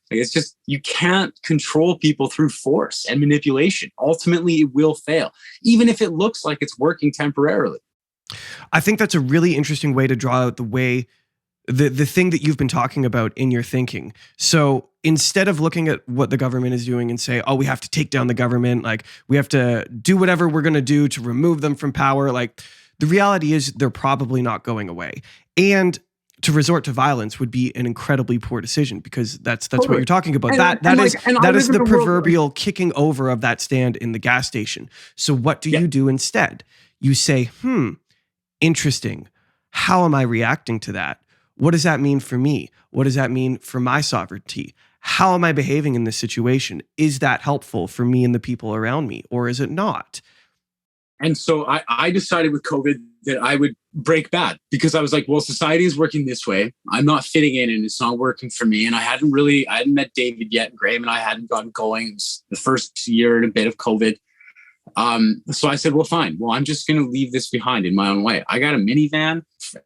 Like, it's just, you can't control people through force and manipulation. Ultimately, it will fail, even if it looks like it's working temporarily. I think that's a really interesting way to draw out the thing that you've been talking about in your thinking. So instead of looking at what the government is doing and say, oh, we have to take down the government, like we have to do whatever we're going to do to remove them from power, like the reality is they're probably not going away. And to resort to violence would be an incredibly poor decision, because that's totally what you're talking about. That is the proverbial kicking over of that stand in the gas station. So what do you do instead? You say, interesting. How am I reacting to that? What does that mean for me? What does that mean for my sovereignty? How am I behaving in this situation? Is that helpful for me and the people around me, or is it not? And so I decided with COVID that I would break bad, because I was like, well, society is working this way. I'm not fitting in and it's not working for me. And I hadn't met David yet. Graham and I hadn't gotten going. It was the first year and a bit of COVID. So I said, well, fine. Well, I'm just going to leave this behind in my own way. I got a minivan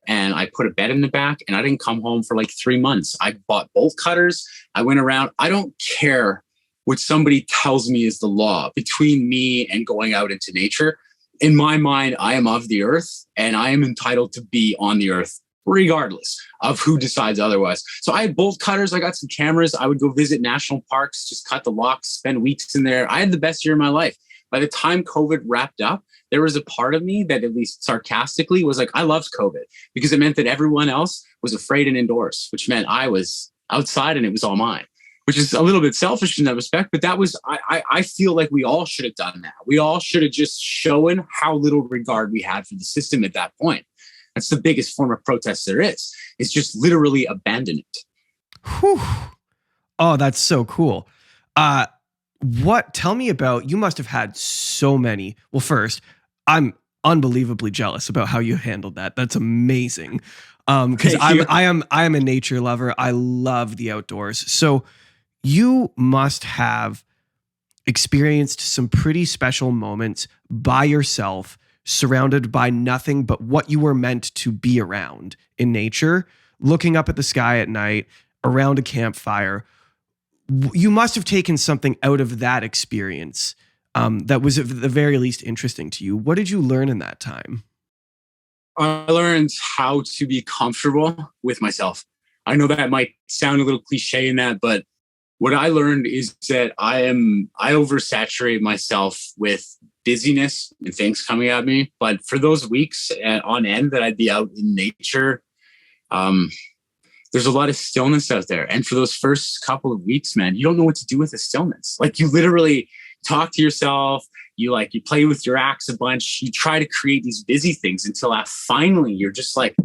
and I put a bed in the back, and I didn't come home for like 3 months. I bought bolt cutters. I went around. I don't care what somebody tells me is the law between me and going out into nature. In my mind, I am of the earth and I am entitled to be on the earth regardless of who decides otherwise. So I had bolt cutters. I got some cameras. I would go visit national parks, just cut the locks, spend weeks in there. I had the best year of my life. By the time COVID wrapped up, there was a part of me that, at least sarcastically, was like, I loved COVID, because it meant that everyone else was afraid and indoors, which meant I was outside and it was all mine, which is a little bit selfish in that respect. But that was, I feel like we all should have done that. We all should have just shown how little regard we had for the system at that point. That's the biggest form of protest there is just literally abandon it. Whew. Oh, that's so cool. Tell me about, you must have had so many. Well, first, I'm unbelievably jealous about how you handled that. That's amazing. Because I am a nature lover. I love the outdoors. So you must have experienced some pretty special moments by yourself, surrounded by nothing but what you were meant to be around in nature, looking up at the sky at night, around a campfire. You must have taken something out of that experience that was at the very least interesting to you. What did you learn in that time? I learned how to be comfortable with myself. I know that might sound a little cliche in that, but what I learned is that I oversaturate myself with busyness and things coming at me. But for those weeks on end that I'd be out in nature, there's a lot of stillness out there. And for those first couple of weeks, man, you don't know what to do with the stillness. Like, you literally talk to yourself, you play with your axe a bunch, you try to create these busy things until finally you're just like,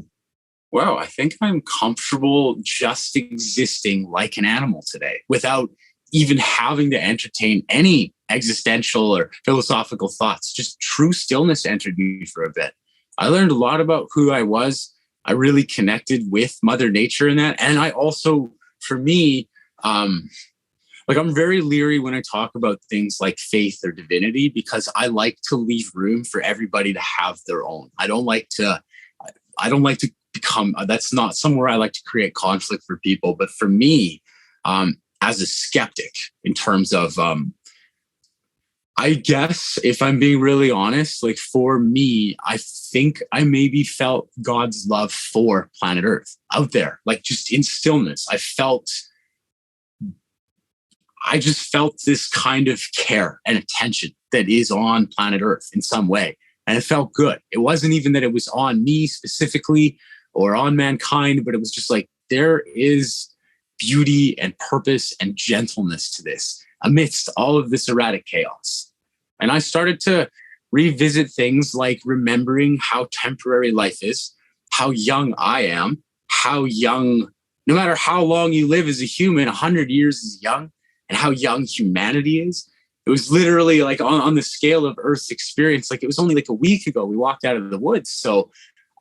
wow, I think I'm comfortable just existing like an animal today without even having to entertain any existential or philosophical thoughts. Just true stillness entered me for a bit. I learned a lot about who I was. I really connected with Mother Nature in that. And I also, for me, I'm very leery when I talk about things like faith or divinity, because I like to leave room for everybody to have their own. I don't like to become, that's not somewhere I like to create conflict for people. But for me, as a skeptic, in terms of, I guess if I'm being really honest, like for me, I think I maybe felt God's love for planet Earth out there, like just in stillness. I just felt this kind of care and attention that is on planet Earth in some way. And it felt good. It wasn't even that it was on me specifically or on mankind, but it was just like, there is beauty and purpose and gentleness to this amidst all of this erratic chaos. And I started to revisit things like remembering how temporary life is, how young I am, how young, no matter how long you live as a human, 100 years is young, and how young humanity is. It was literally like on the scale of Earth's experience. Like it was only like a week ago we walked out of the woods. So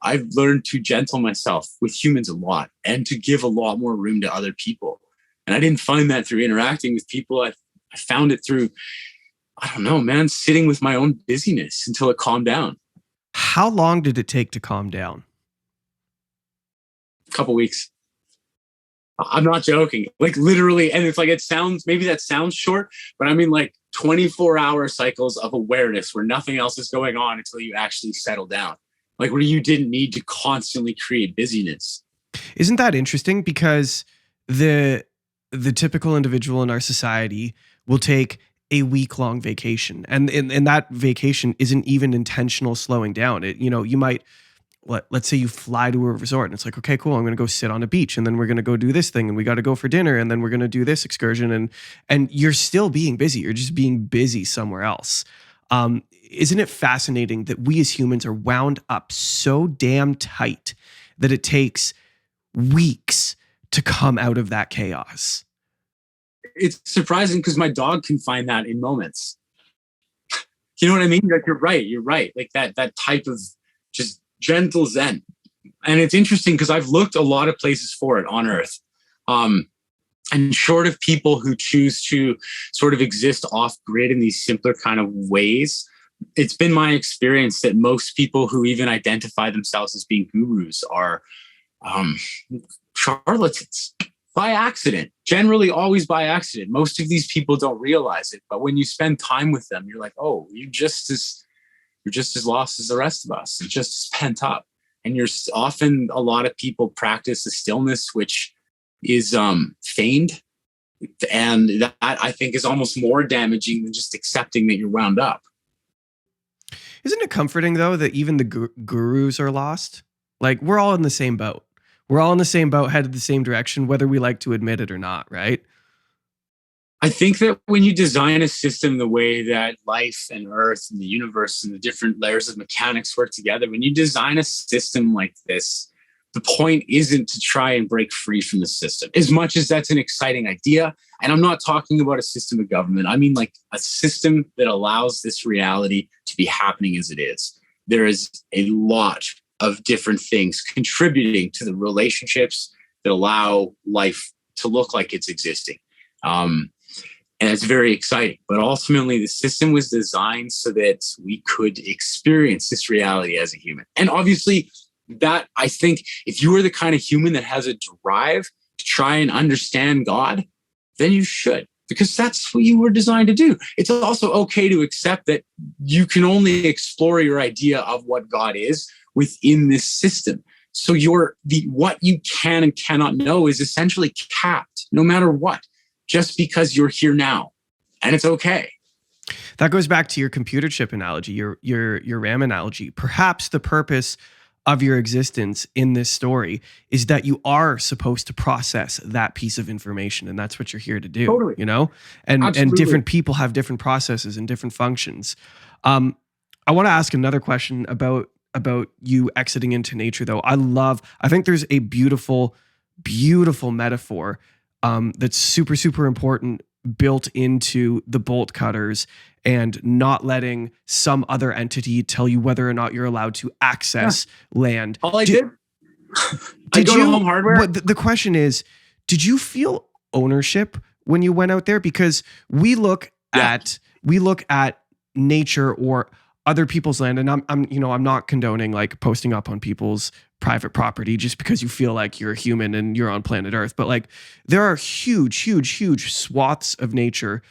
I've learned to gentle myself with humans a lot and to give a lot more room to other people. And I didn't find that through interacting with people. I found it through, I don't know, man, sitting with my own busyness until it calmed down. How long did it take to calm down? A couple weeks. I'm not joking. Like literally, and it's like maybe that sounds short, but I mean like 24-hour cycles of awareness where nothing else is going on until you actually settle down. Like where you didn't need to constantly create busyness. Isn't that interesting? Because the typical individual in our society will take a week-long vacation, and that vacation isn't even intentional slowing down. You might, let's say you fly to a resort and it's like, okay, cool, I'm going to go sit on a beach, and then we're going to go do this thing, and we got to go for dinner, and then we're going to do this excursion, and you're still being busy. You're just being busy somewhere else. Isn't it fascinating that we as humans are wound up so damn tight that it takes weeks to come out of that chaos? It's surprising because my dog can find that in moments. You know what I mean? Like you're right. Like that type of just gentle zen. And it's interesting because I've looked a lot of places for it on Earth. And short of people who choose to sort of exist off grid in these simpler kind of ways, it's been my experience that most people who even identify themselves as being gurus are charlatans by accident, generally always by accident. Most of these people don't realize it, but when you spend time with them, you're like, oh, you're just as lost as the rest of us. You're just as pent up. And often a lot of people practice a stillness, which is feigned. And that I think is almost more damaging than just accepting that you're wound up. Isn't it comforting though, that even the gurus are lost? Like we're all in the same boat. We're all in the same boat, headed the same direction, whether we like to admit it or not, right? I think that when you design a system the way that life and Earth and the universe and the different layers of mechanics work together, when you design a system like this, the point isn't to try and break free from the system, as much as that's an exciting idea. And I'm not talking about a system of government. I mean like a system that allows this reality to be happening as it is. There is a lot of different things contributing to the relationships that allow life to look like it's existing. And it's very exciting. But ultimately, the system was designed so that we could experience this reality as a human. And obviously, that I think if you are the kind of human that has a drive to try and understand God, then you should, because that's what you were designed to do. It's also okay to accept that you can only explore your idea of what God is within this system. So what you can and cannot know is essentially capped, no matter what, just because you're here now, and it's okay. That goes back to your computer chip analogy, your RAM analogy. Perhaps the purpose of your existence in this story is that you are supposed to process that piece of information, and that's what you're here to do. Totally. You know, and Absolutely. different people have different processes and different functions. I want to ask another question about you exiting into nature, though. I think there's a beautiful metaphor that's super, super important built into the bolt cutters and not letting some other entity tell you whether or not you're allowed to access land. All I did did go you, to Home Hardware. The question is, did you feel ownership when you went out there? Because we look at nature or other people's land, and I'm not condoning like posting up on people's private property just because you feel like you're a human and you're on planet Earth. But like there are huge swaths of nature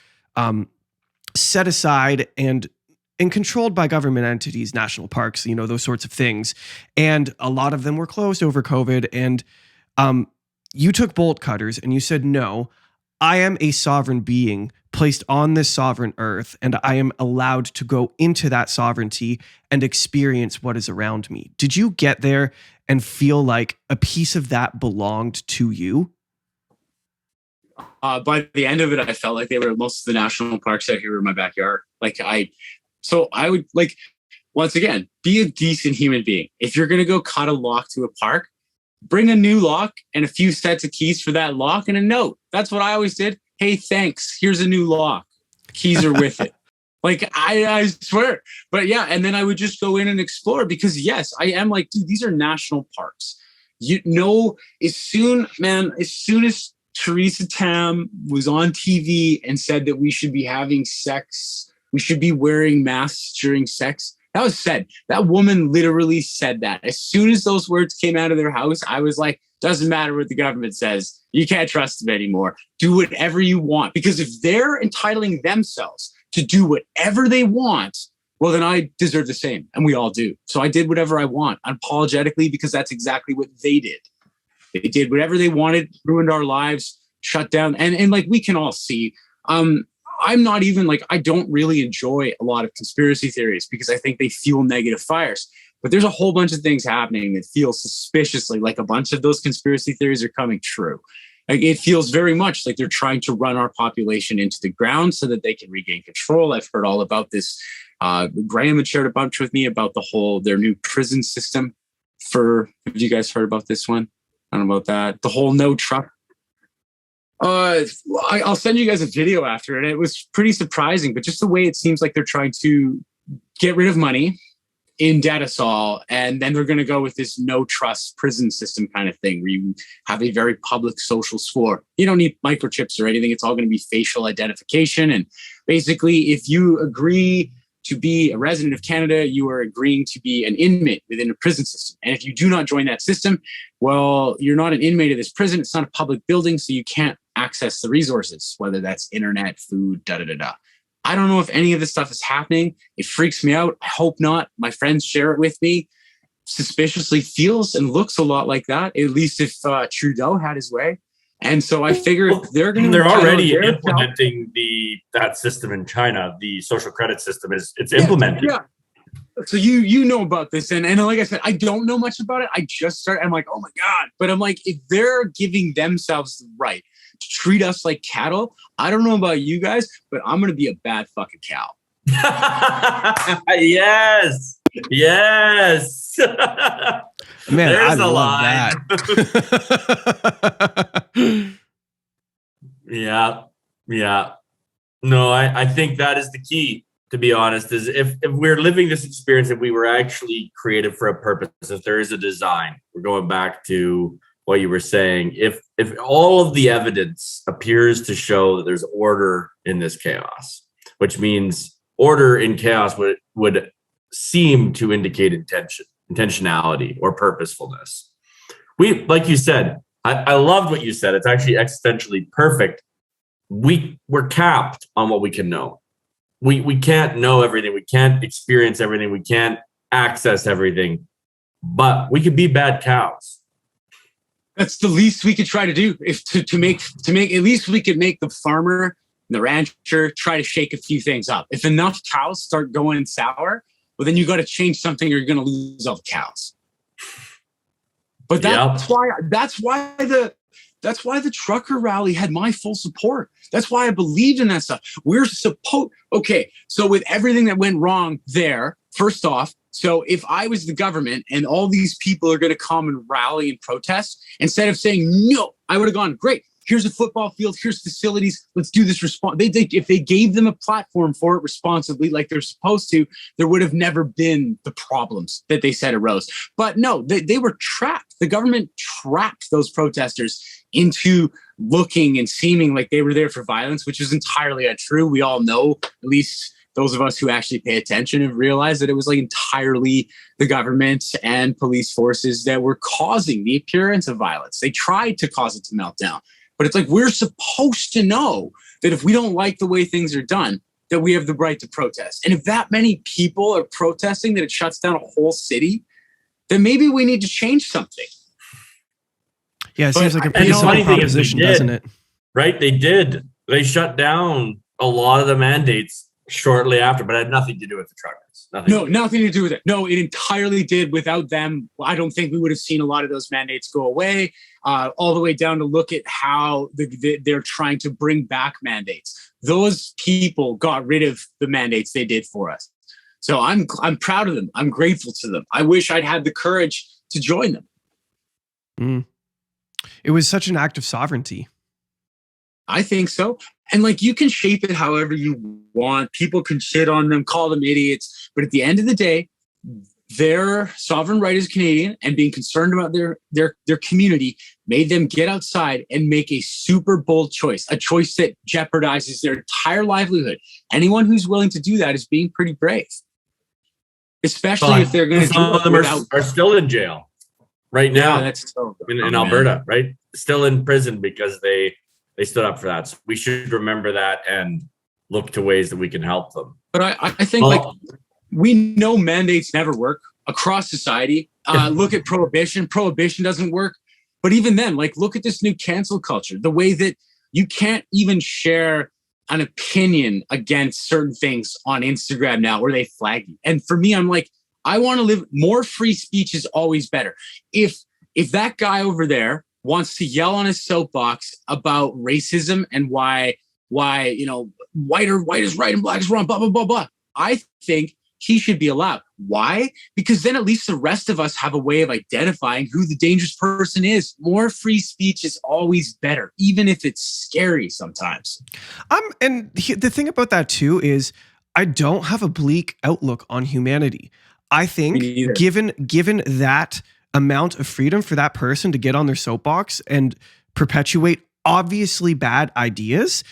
set aside and controlled by government entities, national parks, those sorts of things. And a lot of them were closed over COVID. And you took bolt cutters and you said, no, I am a sovereign being placed on this sovereign earth, and I am allowed to go into that sovereignty and experience what is around me. Did you get there and feel like a piece of that belonged to you? By the end of it, I felt like they were most of the national parks out here in my backyard. I would like, once again, be a decent human being. If you're going to go cut a lock to a park, bring a new lock and a few sets of keys for that lock and a note. That's what I always did. Hey, thanks. Here's a new lock. Keys are with it. Like, I swear. But yeah, and then I would just go in and explore because, yes, I am like, dude, these are national parks. You know, as soon as Teresa Tam was on TV and said that we should be having sex, we should be wearing masks during sex, that was said. That woman literally said that. As soon as those words came out of their house, I was like, doesn't matter what the government says. You can't trust them anymore. Do whatever you want. Because if they're entitling themselves to do whatever they want, well, then I deserve the same. And we all do. So I did whatever I want unapologetically because that's exactly what they did. They did whatever they wanted, ruined our lives, shut down. And like we can all see, I'm not even like, I don't really enjoy a lot of conspiracy theories because I think they fuel negative fires. But there's a whole bunch of things happening that feel suspiciously like a bunch of those conspiracy theories are coming true. Like it feels very much like they're trying to run our population into the ground so that they can regain control. I've heard all about this. Graham had shared a bunch with me about their new prison system. Have you guys heard about this one? I don't know about that. The whole no truck. I'll send you guys a video after it. It was pretty surprising, but just the way it seems like they're trying to get rid of money, indebt us all, and then they're going to go with this no trust prison system kind of thing where you have a very public social score. You don't need microchips or anything. It's all going to be facial identification. And basically, if you agree to be a resident of Canada, you are agreeing to be an inmate within a prison system. And if you do not join that system, well, you're not an inmate of this prison. It's not a public building, so you can't access the resources, whether that's internet, food, da-da-da-da. I don't know if any of this stuff is happening. It freaks me out. I hope not. My friends share it with me. Suspiciously feels and looks a lot like that, at least if Trudeau had his way. And so I figured they're already implementing that system in China. The social credit system it's implemented. Yeah. So you know about this, and like I said, I don't know much about it. I just started. I'm like, oh my god! But I'm like, if they're giving themselves the right to treat us like cattle, I don't know about you guys, but I'm gonna be a bad fucking cow. Yes. Man, there's I a love line. that. Yeah. No, I think that is the key, to be honest, is if we're living this experience and we were actually created for a purpose, if there is a design, we're going back to what you were saying, if all of the evidence appears to show that there's order in this chaos, which means order in chaos would seem to indicate intentionality or purposefulness. Like you said, I loved what you said. It's actually existentially perfect. We're capped on what we can know. We can't know everything. We can't experience everything. We can't access everything, but we could be bad cows. That's the least we could try to do. If to make at least we could make the farmer and the rancher try to shake a few things up. If enough cows start going sour, well, then you got to change something or you're going to lose all the cows. But that's why the trucker rally had my full support. That's why I believed in that stuff. Okay, so with everything that went wrong there, first off, so if I was the government and all these people are going to come and rally and protest, instead of saying no, I would have gone, great, here's a football field, here's facilities, let's do this if they gave them a platform for it responsibly like they're supposed to, there would have never been the problems that they said arose. But no, they were trapped. The government trapped those protesters into looking and seeming like they were there for violence, which is entirely untrue. We all know, at least those of us who actually pay attention have realized that it was like entirely the government and police forces that were causing the appearance of violence. They tried to cause it to melt down. But it's like, we're supposed to know that if we don't like the way things are done, that we have the right to protest. And if that many people are protesting that it shuts down a whole city, then maybe we need to change something. Yeah, it seems like a pretty simple proposition, doesn't it? Right? They did. They shut down a lot of the mandates shortly after, but it had nothing to do with the truckers. Nothing to do with it. No, it entirely did. Without them, I don't think we would have seen a lot of those mandates go away, all the way down to look at how they're trying to bring back mandates. Those people got rid of the mandates they did for us. So I'm proud of them. I'm grateful to them. I wish I'd had the courage to join them. It was such an act of sovereignty. I think so. And like, you can shape it however you want. People can shit on them, call them idiots. But at the end of the day, their sovereign right as Canadian and being concerned about their community made them get outside and make a super bold choice, a choice that jeopardizes their entire livelihood. Anyone who's willing to do that is being pretty brave, especially if they're going to. Some of them are still in jail right now. Yeah, that's so in Alberta, right? Still in prison because they stood up for that. So we should remember that and look to ways that we can help them. But I think we know mandates never work across society. Look at prohibition. Prohibition doesn't work. But even then, like, look at this new cancel culture, the way that you can't even share an opinion against certain things on Instagram now, where they flag you. And for me, I'm like, I want to live more free speech is always better. If that guy over there wants to yell on his soapbox about racism and why, you know, white is right and black is wrong, blah, blah, blah, blah, I think he should be allowed. Why? Because then at least the rest of us have a way of identifying who the dangerous person is. More free speech is always better, even if it's scary sometimes. And the thing about that too is I don't have a bleak outlook on humanity. I think given that amount of freedom for that person to get on their soapbox and perpetuate obviously bad ideas,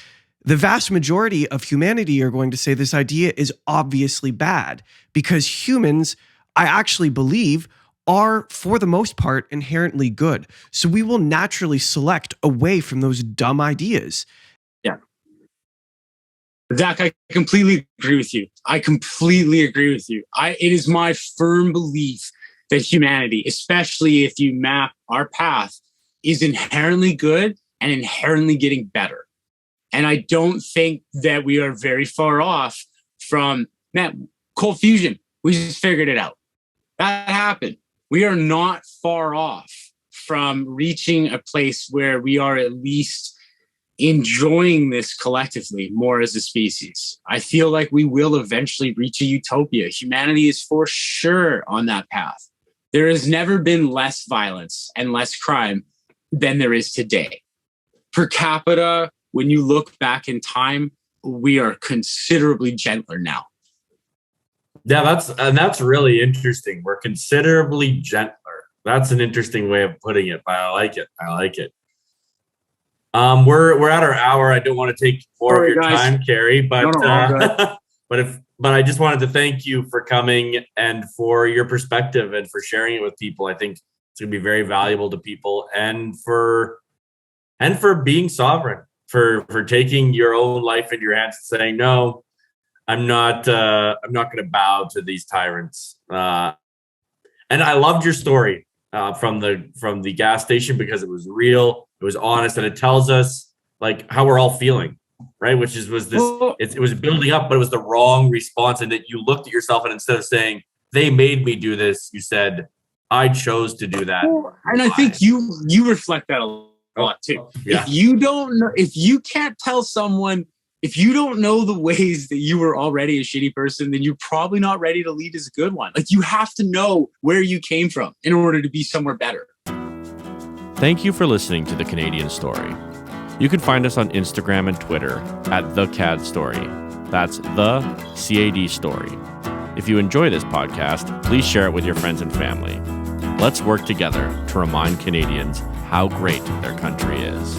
the vast majority of humanity are going to say this idea is obviously bad, because humans, I actually believe, are for the most part inherently good. So we will naturally select away from those dumb ideas. Yeah. Zach, I completely agree with you. It is my firm belief that humanity, especially if you map our path, is inherently good and inherently getting better. And I don't think that we are very far off from cold fusion. We just figured it out. That happened. We are not far off from reaching a place where we are at least enjoying this collectively more as a species. I feel like we will eventually reach a utopia. Humanity is for sure on that path. There has never been less violence and less crime than there is today. Per capita, when you look back in time, we are considerably gentler now. Yeah, that's really interesting. We're considerably gentler. That's an interesting way of putting it, but I like it. We're at our hour. I don't want to take more of your time, Kerry, but but I just wanted to thank you for coming and for your perspective and for sharing it with people. I think it's going to be very valuable to people, and for being sovereign, for taking your own life in your hands and saying, no, I'm not going to bow to these tyrants. And I loved your story from the gas station, because it was real, it was honest, and it tells us like how we're all feeling, right? It was building up, but it was the wrong response, and that you looked at yourself, and instead of saying they made me do this, you said I chose to do that. And I think you reflect that a lot too. Yeah. If you can't tell someone, if you don't know the ways that you were already a shitty person, then you're probably not ready to lead as a good one. Like, you have to know where you came from in order to be somewhere better. Thank you for listening to The Canadian Story. You can find us on Instagram and Twitter at The CAD Story. That's the CAD Story. If you enjoy this podcast, please share it with your friends and family. Let's work together to remind Canadians how great their country is.